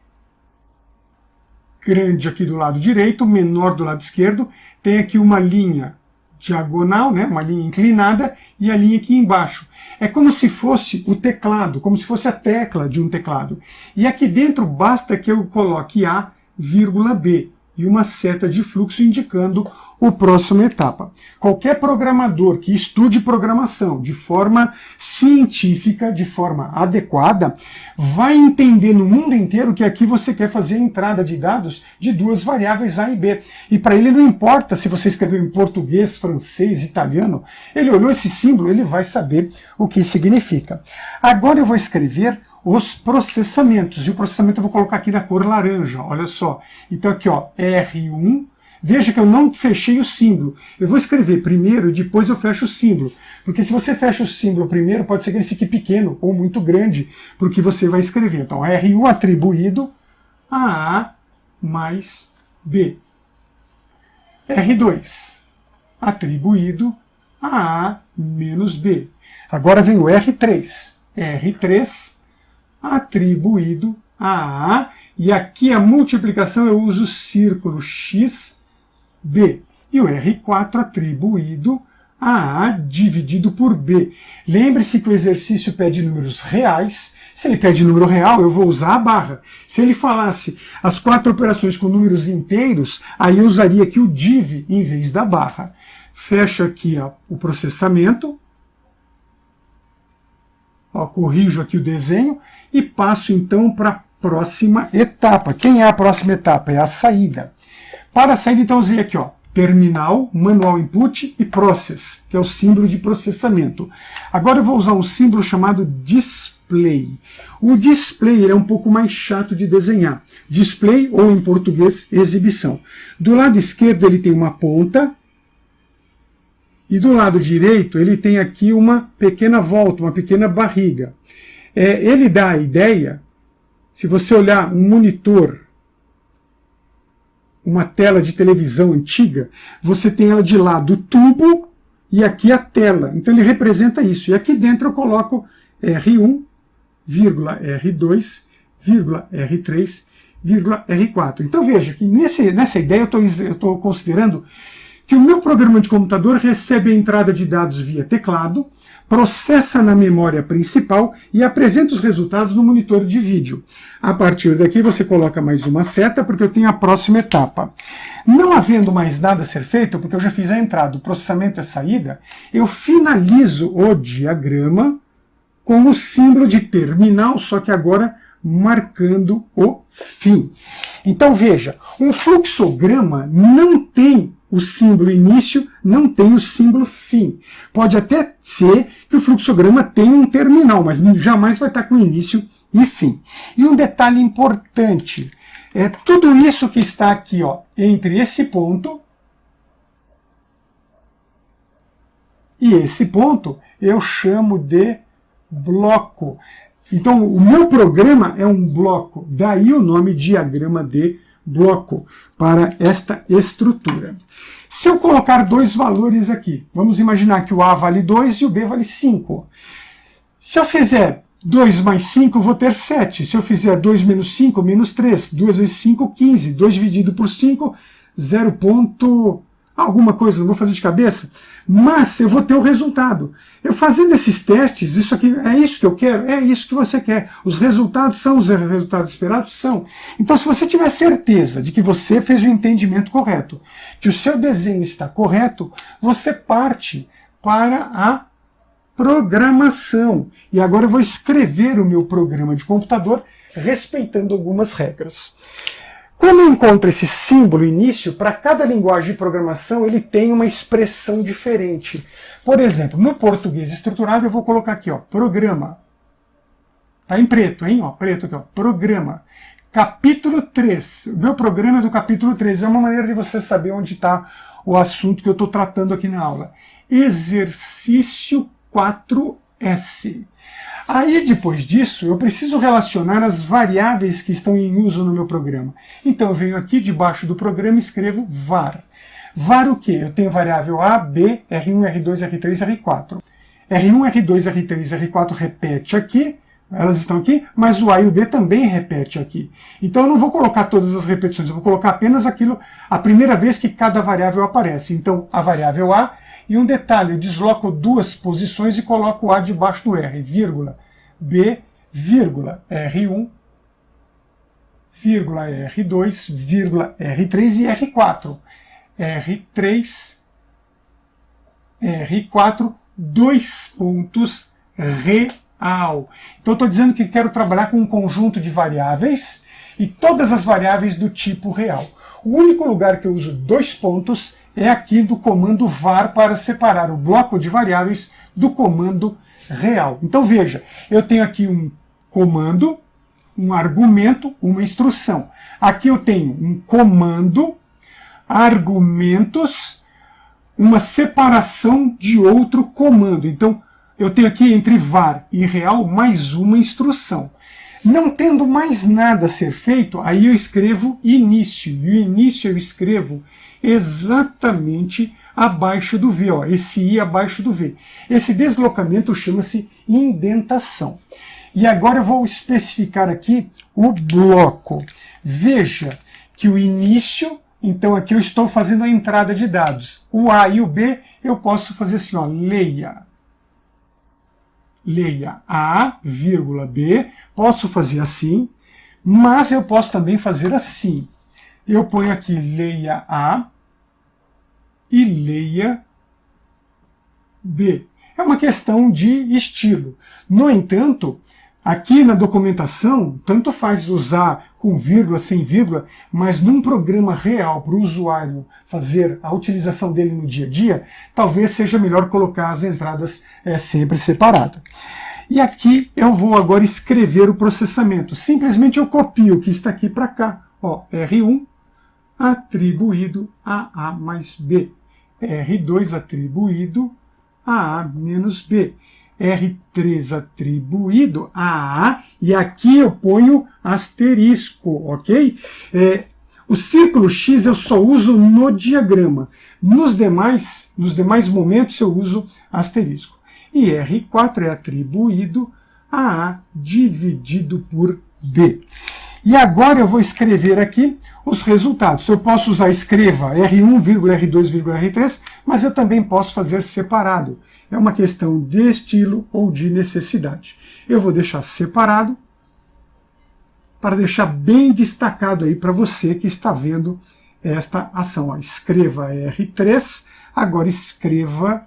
grande aqui do lado direito, menor do lado esquerdo, tem aqui uma linha diagonal, né, uma linha inclinada, e a linha aqui embaixo. É como se fosse o teclado, como se fosse a tecla de um teclado. E aqui dentro basta que eu coloque A, vírgula B, e uma seta de fluxo indicando a próxima etapa. Qualquer programador que estude programação de forma científica, de forma adequada, vai entender no mundo inteiro que aqui você quer fazer a entrada de dados de 2 variáveis A e B. E para ele não importa se você escreveu em português, francês, italiano, ele olhou esse símbolo, ele vai saber o que significa. Agora eu vou escrever os processamentos. E o processamento eu vou colocar aqui na cor laranja, olha só. Então aqui, ó, R1. Veja que eu não fechei o símbolo. Eu vou escrever primeiro e depois eu fecho o símbolo. Porque se você fecha o símbolo primeiro, pode ser que ele fique pequeno ou muito grande para o que você vai escrever. Então, R1 atribuído a A mais B. R2 atribuído a A menos B. Agora vem o R3. R3 atribuído a A. E aqui a multiplicação eu uso o círculo X, B. E o R4 atribuído a A dividido por B. Lembre-se que o exercício pede números reais. Se ele pede número real, eu vou usar a barra. Se ele falasse as 4 operações com números inteiros, aí eu usaria aqui o div em vez da barra. Fecho aqui ó, o processamento. Ó, corrijo aqui o desenho e passo então para a próxima etapa. Quem é a próxima etapa? É a saída. Para a saída, então, eu usei aqui, ó, terminal, manual input e process, que é o símbolo de processamento. Agora eu vou usar um símbolo chamado display. O display ele é um pouco mais chato de desenhar. Display, ou em português, exibição. Do lado esquerdo ele tem uma ponta, e do lado direito ele tem aqui uma pequena volta, uma pequena barriga. Ele dá a ideia, se você olhar um monitor, uma tela de televisão antiga, você tem ela de lado o tubo e aqui a tela. Então ele representa isso. E aqui dentro eu coloco R1, R2, R3, R4. Então veja que nessa ideia eu estou considerando que o meu programa de computador recebe a entrada de dados via teclado, processa na memória principal e apresenta os resultados no monitor de vídeo. A partir daqui você coloca mais uma seta, porque eu tenho a próxima etapa. Não havendo mais nada a ser feito, porque eu já fiz a entrada, o processamento e a saída, eu finalizo o diagrama com o símbolo de terminal, só que agora marcando o fim. Então veja, um fluxograma não tem o símbolo início, não tem o símbolo fim. Pode até ser que o fluxograma tenha um terminal, mas jamais vai estar com início e fim. E um detalhe importante, tudo isso que está aqui, ó, entre esse ponto e esse ponto, eu chamo de bloco. Então, o meu programa é um bloco, daí o nome diagrama de bloco para esta estrutura. Se eu colocar dois valores aqui, vamos imaginar que o A vale 2 e o B vale 5. Se eu fizer 2 mais 5, eu vou ter 7. Se eu fizer 2 menos 5, menos 3. 2 vezes 5, 15. 2 dividido por 5, 0 ponto... alguma coisa, não vou fazer de cabeça. Mas eu vou ter o resultado. Eu fazendo esses testes, isso aqui é isso que eu quero? É isso que você quer. Os resultados são os resultados esperados? São. Então, se você tiver certeza de que você fez o entendimento correto, que o seu desenho está correto, você parte para a programação. E agora eu vou escrever o meu programa de computador respeitando algumas regras. Quando eu encontro esse símbolo início, para cada linguagem de programação ele tem uma expressão diferente. Por exemplo, no português estruturado eu vou colocar aqui, ó, programa. Está em preto, hein? Ó, preto aqui, ó, programa. Capítulo 3. O meu programa é do capítulo 3. É uma maneira de você saber onde está o assunto que eu estou tratando aqui na aula. Exercício 4S. Aí, depois disso, eu preciso relacionar as variáveis que estão em uso no meu programa. Então, eu venho aqui, debaixo do programa, e escrevo var. Var o quê? Eu tenho variável A, B, R1, R2, R3, R4. R1, R2, R3, R4 repete aqui, elas estão aqui, mas o A e o B também repete aqui. Então, eu não vou colocar todas as repetições, eu vou colocar apenas aquilo, a primeira vez que cada variável aparece. Então, a variável A, e um detalhe, eu desloco duas posições e coloco o A debaixo do R, vírgula, B, vírgula, R1, vírgula, R2, vírgula, R3 e R4. R3, R4, dois pontos, real. Então, eu estou dizendo que quero trabalhar com um conjunto de variáveis e todas as variáveis do tipo real. O único lugar que eu uso dois pontos é aqui do comando var para separar o bloco de variáveis do comando real. Então veja, eu tenho aqui um comando, um argumento, uma instrução. Aqui eu tenho um comando, argumentos, uma separação de outro comando. Então eu tenho aqui entre var e real mais uma instrução. Não tendo mais nada a ser feito, aí eu escrevo início. E o início eu escrevo exatamente abaixo do V, ó, esse I abaixo do V. Esse deslocamento chama-se indentação. E agora eu vou especificar aqui o bloco. Veja que o início, então aqui eu estou fazendo a entrada de dados. O A e o B eu posso fazer assim, ó, leia. Leia A, vírgula B, posso fazer assim, mas eu posso também fazer assim. Eu ponho aqui leia A e leia B. É uma questão de estilo. No entanto, Aqui na documentação, tanto faz usar com vírgula, sem vírgula, mas num programa real para o usuário fazer a utilização dele no dia a dia, talvez seja melhor colocar as entradas sempre separadas. E aqui eu vou agora escrever o processamento. Simplesmente eu copio o que está aqui para cá. Ó, R1 atribuído a A mais B. R2 atribuído a A menos B. R3 atribuído a A, e aqui eu ponho asterisco, ok? O círculo X eu só uso no diagrama. Nos demais momentos eu uso asterisco. E R4 é atribuído a A dividido por B. E agora eu vou escrever aqui os resultados. Eu posso usar escreva R1, R2, R3, mas eu também posso fazer separado. É uma questão de estilo ou de necessidade. Eu vou deixar separado para deixar bem destacado aí para você que está vendo esta ação. Ó, escreva R3, agora escreva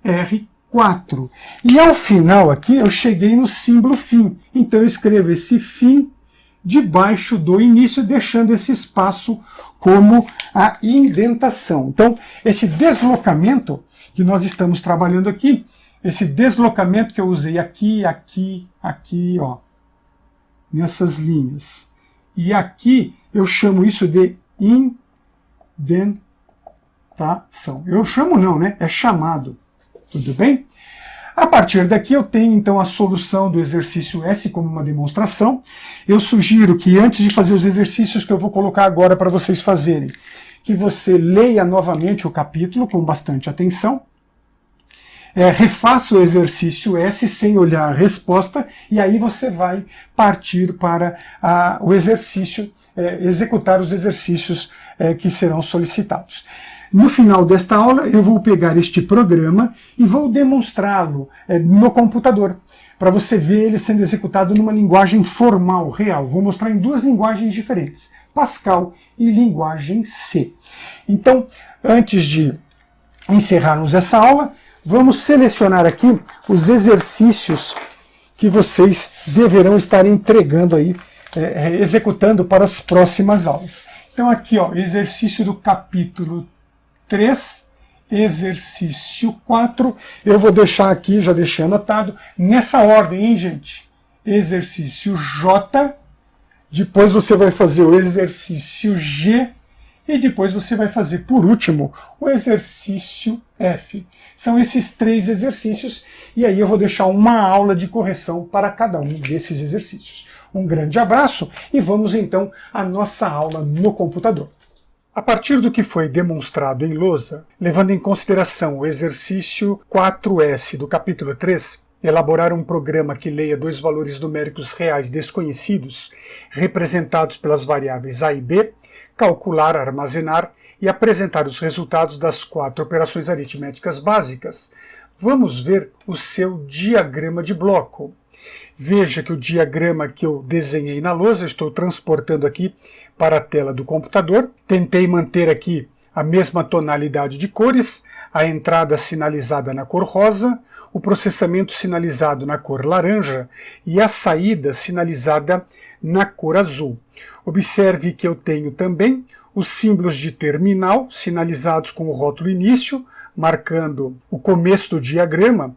R4. E ao final aqui eu cheguei no símbolo fim. Então eu escrevo esse fim debaixo do início, deixando esse espaço como a indentação. Então, esse deslocamento que nós estamos trabalhando aqui, esse deslocamento que eu usei aqui, ó, nessas linhas. E aqui eu chamo isso de indentação. Eu chamo não, né? É chamado. Tudo bem? A partir daqui eu tenho então a solução do exercício S como uma demonstração. Eu sugiro que antes de fazer os exercícios que eu vou colocar agora para vocês fazerem, que você leia novamente o capítulo com bastante atenção, refaça o exercício S sem olhar a resposta, e aí você vai partir para o exercício, executar os exercícios que serão solicitados. No final desta aula, eu vou pegar este programa e vou demonstrá-lo no computador, para você ver ele sendo executado numa linguagem formal, real. Vou mostrar em duas linguagens diferentes, Pascal e linguagem C. Então, antes de encerrarmos essa aula, vamos selecionar aqui os exercícios que vocês deverão estar entregando aí, executando para as próximas aulas. Então aqui, ó, exercício do capítulo 3, exercício 4, eu vou deixar aqui, já deixei anotado, nessa ordem, hein, gente? Exercício J, depois você vai fazer o exercício G, e depois você vai fazer, por último, o exercício F. São esses 3 exercícios, e aí eu vou deixar uma aula de correção para cada um desses exercícios. Um grande abraço, e vamos então à nossa aula no computador. A partir do que foi demonstrado em lousa, levando em consideração o exercício 4S do capítulo 3, elaborar um programa que leia 2 valores numéricos reais desconhecidos, representados pelas variáveis A e B, calcular, armazenar e apresentar os resultados das 4 operações aritméticas básicas. Vamos ver o seu diagrama de bloco. Veja que o diagrama que eu desenhei na lousa, estou transportando aqui para a tela do computador. Tentei manter aqui a mesma tonalidade de cores, a entrada sinalizada na cor rosa, o processamento sinalizado na cor laranja e a saída sinalizada na cor azul. Observe que eu tenho também os símbolos de terminal sinalizados com o rótulo início, marcando o começo do diagrama,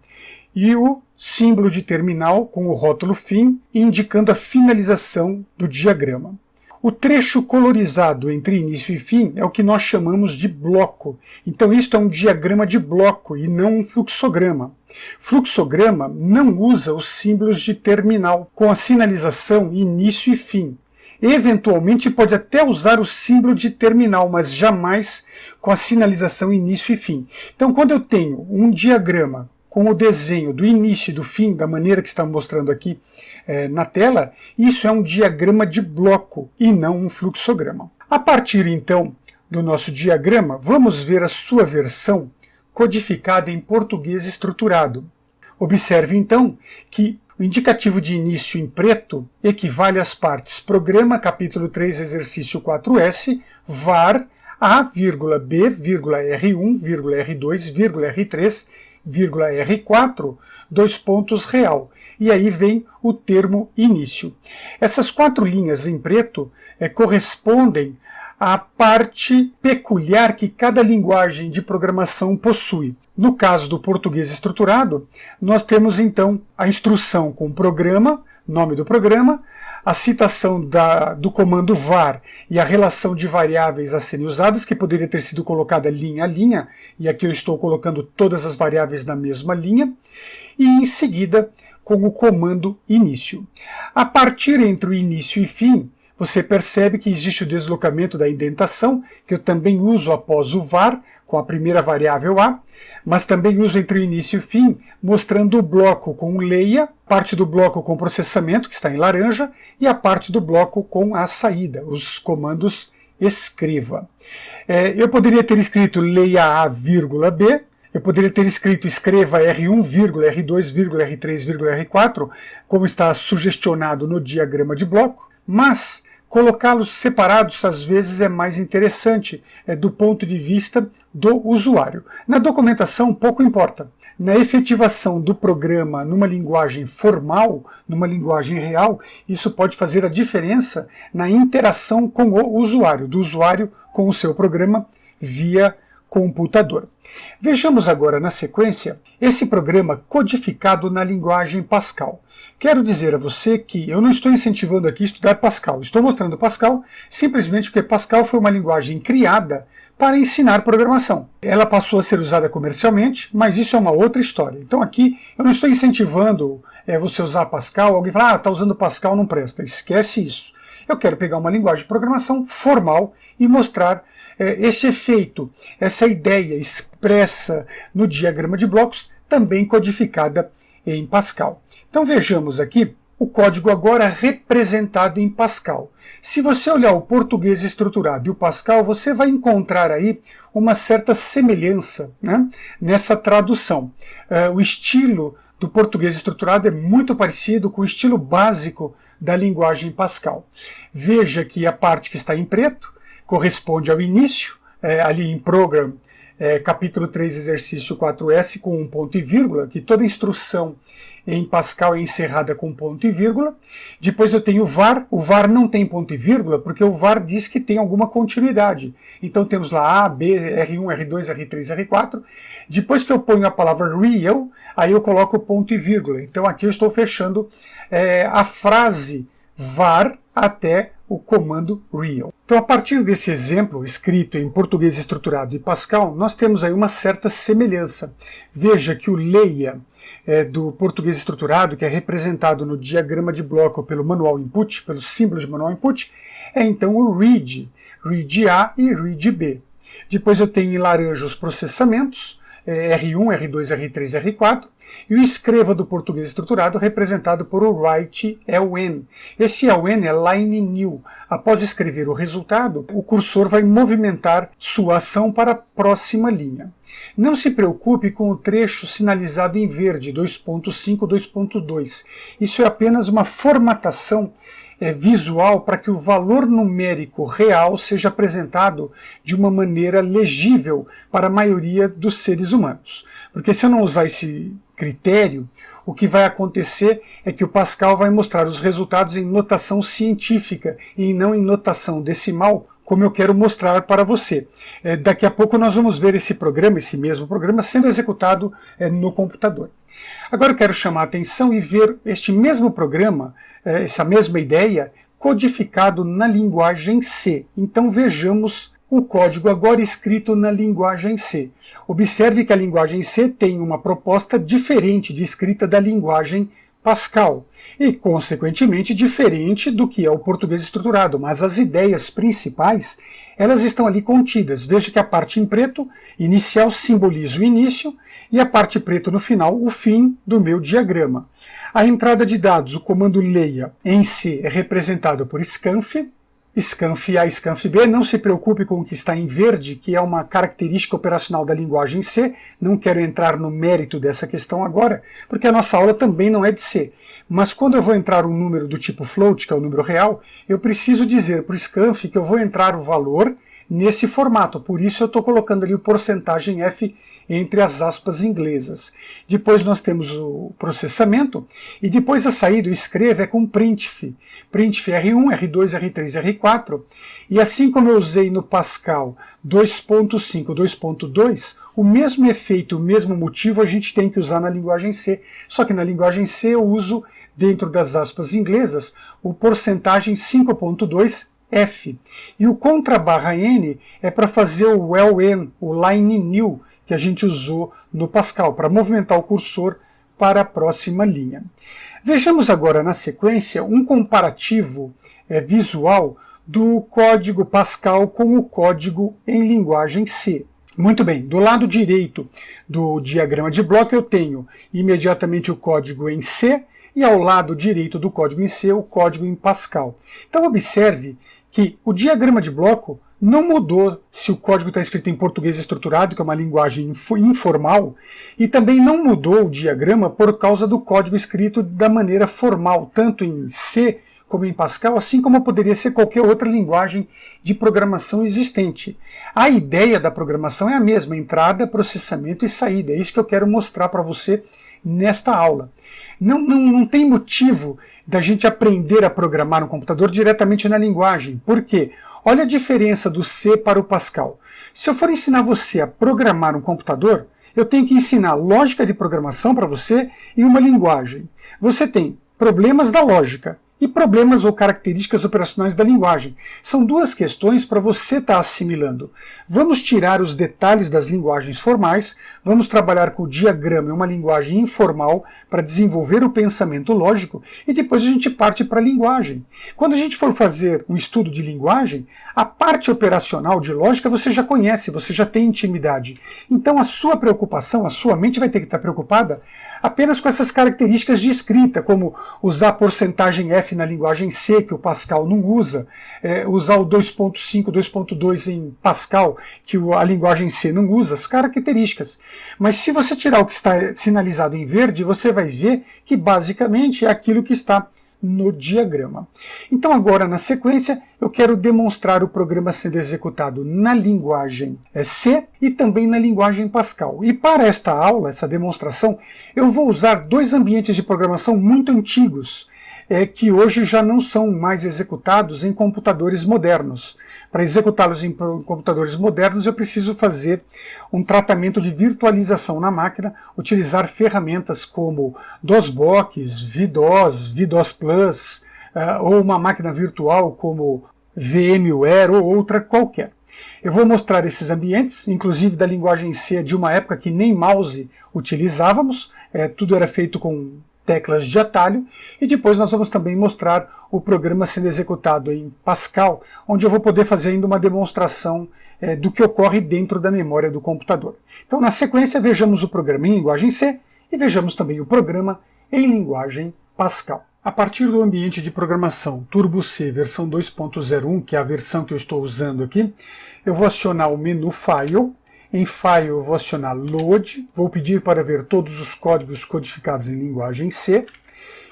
e o símbolo de terminal com o rótulo fim, indicando a finalização do diagrama. O trecho colorizado entre início e fim é o que nós chamamos de bloco. Então isto é um diagrama de bloco e não um fluxograma. Fluxograma não usa os símbolos de terminal com a sinalização início e fim. Eventualmente pode até usar o símbolo de terminal, mas jamais com a sinalização início e fim. Então quando eu tenho um diagrama com o desenho do início e do fim, da maneira que está mostrando aqui na tela, isso é um diagrama de bloco e não um fluxograma. A partir então do nosso diagrama, vamos ver a sua versão codificada em português estruturado. Observe então que o indicativo de início em preto equivale às partes programa, capítulo 3, exercício 4S, var A, B, R1, R2, R3, R4, dois pontos real. E aí vem o termo início. Essas 4 linhas em preto correspondem à parte peculiar que cada linguagem de programação possui. No caso do português estruturado, nós temos então a instrução com o programa, nome do programa, a citação do comando var e a relação de variáveis a serem usadas, que poderia ter sido colocada linha a linha, e aqui eu estou colocando todas as variáveis na mesma linha, e em seguida com o comando início. A partir entre o início e fim, você percebe que existe o deslocamento da indentação, que eu também uso após o var, com a primeira variável a, mas também uso entre o início e o fim, mostrando o bloco com o leia, parte do bloco com processamento, que está em laranja, e a parte do bloco com a saída, os comandos escreva. Eu poderia ter escrito leia a, vírgula b, eu poderia ter escrito escreva R1, R2, R3, R4, como está sugestionado no diagrama de bloco, mas colocá-los separados às vezes é mais interessante do ponto de vista do usuário. Na documentação pouco importa. Na efetivação do programa numa linguagem formal, numa linguagem real, isso pode fazer a diferença na interação com o usuário, do usuário com o seu programa via computador. Vejamos agora na sequência esse programa codificado na linguagem Pascal. Quero dizer a você que eu não estou incentivando aqui a estudar Pascal. Estou mostrando Pascal simplesmente porque Pascal foi uma linguagem criada para ensinar programação. Ela passou a ser usada comercialmente, mas isso é uma outra história. Então aqui eu não estou incentivando você usar Pascal. Alguém fala, está usando Pascal, não presta. Esquece isso. Eu quero pegar uma linguagem de programação formal e mostrar esse efeito, essa ideia expressa no diagrama de blocos, também codificada em Pascal. Então vejamos aqui o código agora representado em Pascal. Se você olhar o português estruturado e o Pascal, você vai encontrar aí uma certa semelhança, né, nessa tradução. O estilo do português estruturado é muito parecido com o estilo básico da linguagem Pascal. Veja que a parte que está em preto corresponde ao início, ali em Program, capítulo 3, exercício 4S, com um ponto e vírgula, que toda instrução em Pascal é encerrada com ponto e vírgula. Depois eu tenho o var não tem ponto e vírgula, porque o var diz que tem alguma continuidade. Então temos lá A, B, R1, R2, R3, R4. Depois que eu ponho a palavra real, aí eu coloco o ponto e vírgula. Então aqui eu estou fechando a frase var até o comando real. Então, a partir desse exemplo, escrito em português estruturado e Pascal, nós temos aí uma certa semelhança. Veja que o leia do português estruturado, que é representado no diagrama de bloco pelo manual input, pelo símbolo de manual input, é então o read, read A e read B. Depois eu tenho em laranja os processamentos, R1, R2, R3, R4, e o escreva do português estruturado representado por o write len. Esse len é line new. Após escrever o resultado, o cursor vai movimentar sua ação para a próxima linha. Não se preocupe com o trecho sinalizado em verde, 2.5, 2.2. Isso é apenas uma formatação visual para que o valor numérico real seja apresentado de uma maneira legível para a maioria dos seres humanos. Porque se eu não usar esse critério, o que vai acontecer é que o Pascal vai mostrar os resultados em notação científica e não em notação decimal, como eu quero mostrar para você. Daqui a pouco nós vamos ver esse mesmo programa, sendo executado no computador. Agora eu quero chamar a atenção e ver este mesmo programa, essa mesma ideia, codificado na linguagem C. Então vejamos o código agora escrito na linguagem C. Observe que a linguagem C tem uma proposta diferente de escrita da linguagem Pascal e, consequentemente, diferente do que é o português estruturado, mas as ideias principais, elas estão ali contidas. Veja que a parte em preto inicial simboliza o início e a parte preta no final, o fim do meu diagrama. A entrada de dados, o comando leia em C é representado por scanf, scanf A, scanf B. Não se preocupe com o que está em verde, que é uma característica operacional da linguagem C. Não quero entrar no mérito dessa questão agora, porque a nossa aula também não é de C. Mas quando eu vou entrar um número do tipo float, que é o número real, eu preciso dizer para o scanf que eu vou entrar o valor nesse formato. Por isso eu estou colocando ali o porcentagem F entre as aspas inglesas. Depois nós temos o processamento, e depois a saída, o escreva é com printf. Printf R1, R2, R3, R4, e assim como eu usei no Pascal 2.5, 2.2, o mesmo efeito, o mesmo motivo a gente tem que usar na linguagem C, só que na linguagem C eu uso, dentro das aspas inglesas, o porcentagem 5.2 F. E o contra N é para fazer o len, o line new, que a gente usou no Pascal, para movimentar o cursor para a próxima linha. Vejamos agora na sequência um comparativo visual do código Pascal com o código em linguagem C. Muito bem, do lado direito do diagrama de bloco eu tenho imediatamente o código em C e ao lado direito do código em C o código em Pascal. Então observe que o diagrama de bloco não mudou se o código está escrito em português estruturado, que é uma linguagem informal, e também não mudou o diagrama por causa do código escrito da maneira formal, tanto em C como em Pascal, assim como poderia ser qualquer outra linguagem de programação existente. A ideia da programação é a mesma, entrada, processamento e saída. É isso que eu quero mostrar para você nesta aula. Não tem motivo da gente aprender a programar um computador diretamente na linguagem. Por quê? Olha a diferença do C para o Pascal. Se eu for ensinar você a programar um computador, eu tenho que ensinar lógica de programação para você e uma linguagem. Você tem problemas da lógica e problemas ou características operacionais da linguagem. São duas questões para você estar assimilando. Vamos tirar os detalhes das linguagens formais, vamos trabalhar com o diagrama em uma linguagem informal para desenvolver o pensamento lógico e depois a gente parte para a linguagem. Quando a gente for fazer um estudo de linguagem, a parte operacional de lógica você já conhece, você já tem intimidade. Então a sua preocupação, a sua mente vai ter que estar preocupada apenas com essas características de escrita, como usar porcentagem F na linguagem C, que o Pascal não usa, usar o 2.5, 2.2 em Pascal, que a linguagem C não usa, as características. Mas se você tirar o que está sinalizado em verde, você vai ver que basicamente é aquilo que está no diagrama. Então agora, na sequência, eu quero demonstrar o programa sendo executado na linguagem C e também na linguagem Pascal. E para esta aula, essa demonstração, eu vou usar dois ambientes de programação muito antigos, que hoje já não são mais executados em computadores modernos. Para executá-los em computadores modernos, eu preciso fazer um tratamento de virtualização na máquina, utilizar ferramentas como DOSBox, VDOS, VDOS Plus, ou uma máquina virtual como VMware ou outra qualquer. Eu vou mostrar esses ambientes, inclusive da linguagem C de uma época que nem mouse utilizávamos, tudo era feito com teclas de atalho, e depois nós vamos também mostrar o programa sendo executado em Pascal, onde eu vou poder fazer ainda uma demonstração do que ocorre dentro da memória do computador. Então, na sequência, vejamos o programa em linguagem C e vejamos também o programa em linguagem Pascal. A partir do ambiente de programação Turbo C versão 2.01, que é a versão que eu estou usando aqui, eu vou acionar o menu File. Em File eu vou acionar Load, vou pedir para ver todos os códigos codificados em linguagem C,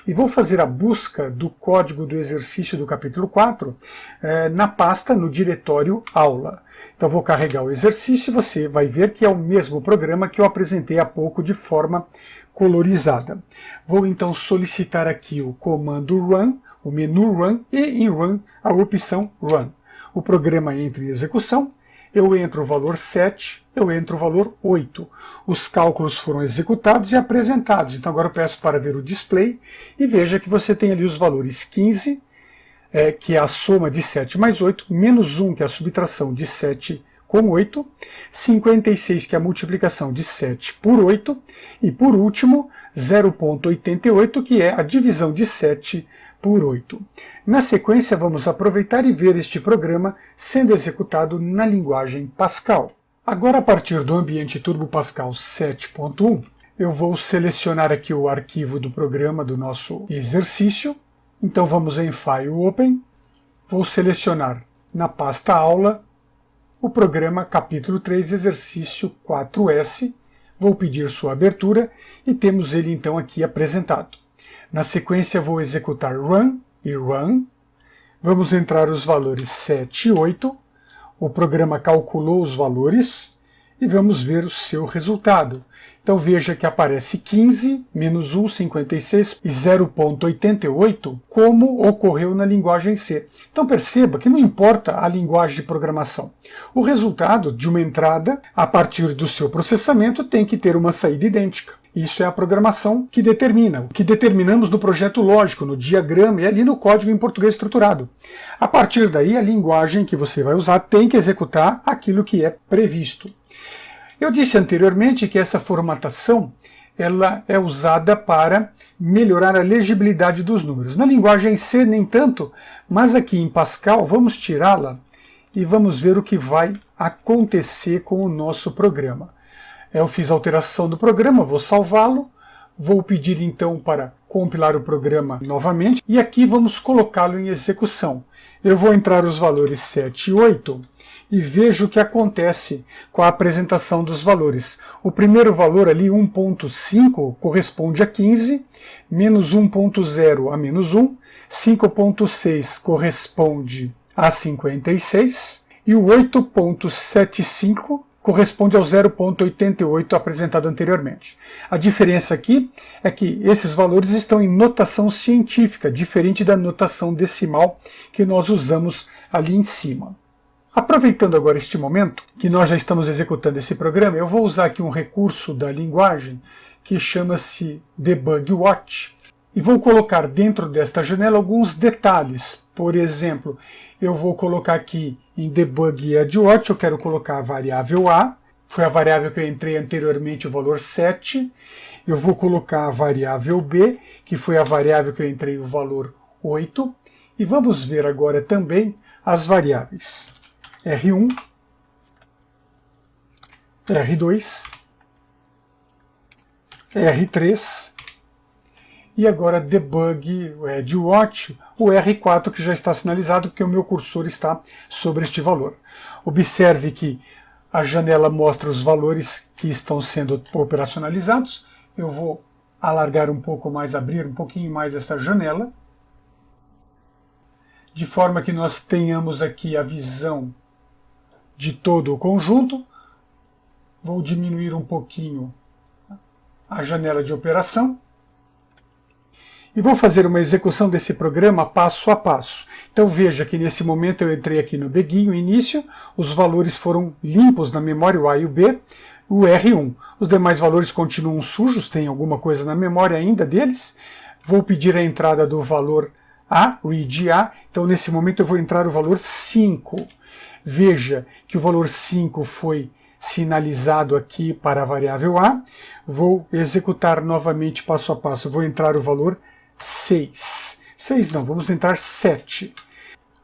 e vou fazer a busca do código do exercício do capítulo 4 na pasta, no diretório Aula. Então vou carregar o exercício e você vai ver que é o mesmo programa que eu apresentei há pouco de forma colorizada. Vou então solicitar aqui o comando Run, o menu Run, e em Run a opção Run. O programa entra em execução, eu entro o valor 7, eu entro o valor 8. Os cálculos foram executados e apresentados. Então agora eu peço para ver o display e veja que você tem ali os valores 15, que é a soma de 7 mais 8, menos 1, que é a subtração de 7 com 8, 56, que é a multiplicação de 7 por 8, e por último 0,88, que é a divisão de 7 por 8. Na sequência, vamos aproveitar e ver este programa sendo executado na linguagem Pascal. Agora, a partir do ambiente Turbo Pascal 7.1, eu vou selecionar aqui o arquivo do programa do nosso exercício. Então vamos em File Open, vou selecionar na pasta Aula o programa capítulo 3, exercício 4S, vou pedir sua abertura e temos ele então aqui apresentado. Na sequência vou executar Run e Run. Vamos entrar os valores 7 e 8. O programa calculou os valores. e vamos ver o seu resultado. Então veja que aparece 15, menos 1, 56 e 0,88, como ocorreu na linguagem C. Então perceba que não importa a linguagem de programação. O resultado de uma entrada, a partir do seu processamento, tem que ter uma saída idêntica. Isso é a programação que determina, o que determinamos no projeto lógico, no diagrama e ali no código em português estruturado. A partir daí, a linguagem que você vai usar tem que executar aquilo que é previsto. Eu disse anteriormente que essa formatação ela é usada para melhorar a legibilidade dos números. Na linguagem C, nem tanto, mas aqui em Pascal, vamos tirá-la e vamos ver o que vai acontecer com o nosso programa. Eu fiz a alteração do programa, vou salvá-lo, vou pedir então para compilar o programa novamente e aqui vamos colocá-lo em execução. Eu vou entrar os valores 7 e 8 e vejo o que acontece com a apresentação dos valores. O primeiro valor ali, 1.5, corresponde a 15, menos 1.0 a menos 1, 5.6 corresponde a 56 e o 8.75 corresponde ao 0,88 apresentado anteriormente. A diferença aqui é que esses valores estão em notação científica, diferente da notação decimal que nós usamos ali em cima. Aproveitando agora este momento, que nós já estamos executando esse programa, eu vou usar aqui um recurso da linguagem que chama-se Debug Watch, e vou colocar dentro desta janela alguns detalhes. Por exemplo, eu vou colocar aqui em Debug Edge Watch, eu quero colocar a variável A, foi a variável que eu entrei anteriormente, o valor 7. Eu vou colocar a variável B, que foi a variável que eu entrei, o valor 8. E vamos ver agora também as variáveis R1, R2, R3, e agora Debug Edge Watch, o R4 que já está sinalizado porque o meu cursor está sobre este valor. Observe que a janela mostra os valores que estão sendo operacionalizados. Eu vou alargar um pouco mais, abrir um pouquinho mais essa janela, de forma que nós tenhamos aqui a visão de todo o conjunto. Vou diminuir um pouquinho a janela de operação. E vou fazer uma execução desse programa passo a passo. Então veja que nesse momento eu entrei aqui no Begin, o início, os valores foram limpos na memória, o A e o B, o R1. Os demais valores continuam sujos, tem alguma coisa na memória ainda deles. Vou pedir a entrada do valor A, read A, então nesse momento eu vou entrar o valor 5. Veja que o valor 5 foi sinalizado aqui para a variável A. Vou executar novamente passo a passo, vou entrar o valor 6. 6 não, vamos entrar 7.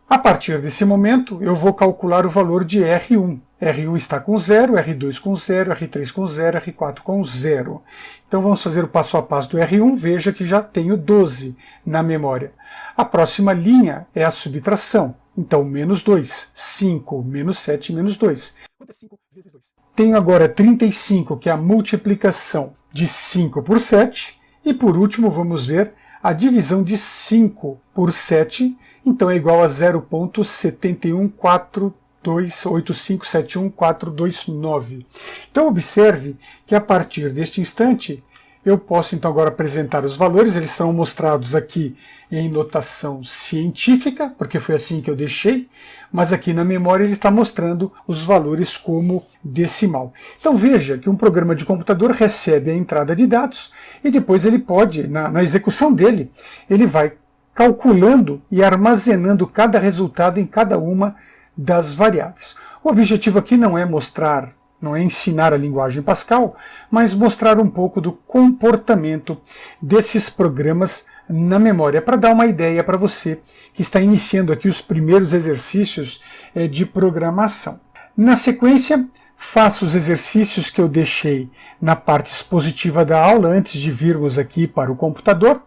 A partir desse momento, eu vou calcular o valor de R1. R1 está com 0, R2 com 0, R3 com 0, R4 com 0. Então vamos fazer o passo a passo do R1, veja que já tenho 12 na memória. A próxima linha é a subtração. Então, menos 2, 5, menos 7, menos 2. Quanto é 5 vezes 2? Tenho agora 35, que é a multiplicação de 5 por 7. E por último, vamos ver a divisão de 5 por 7. Então é igual a 0,71428571429. Então observe que a partir deste instante, eu posso então agora apresentar os valores, eles são mostrados aqui em notação científica, porque foi assim que eu deixei, mas aqui na memória ele está mostrando os valores como decimal. Então veja que um programa de computador recebe a entrada de dados e depois ele pode, na execução dele, ele vai calculando e armazenando cada resultado em cada uma das variáveis. O objetivo aqui não é mostrar, não é ensinar a linguagem Pascal, mas mostrar um pouco do comportamento desses programas na memória, para dar uma ideia para você que está iniciando aqui os primeiros exercícios de programação. Na sequência, faça os exercícios que eu deixei na parte expositiva da aula, antes de virmos aqui para o computador,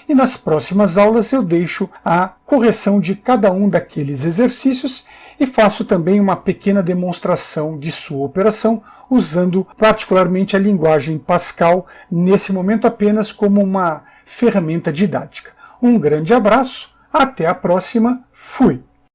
e nas próximas aulas eu deixo a correção de cada um daqueles exercícios e faço também uma pequena demonstração de sua operação, usando particularmente a linguagem Pascal, nesse momento apenas como uma ferramenta didática. Um grande abraço, até a próxima, fui!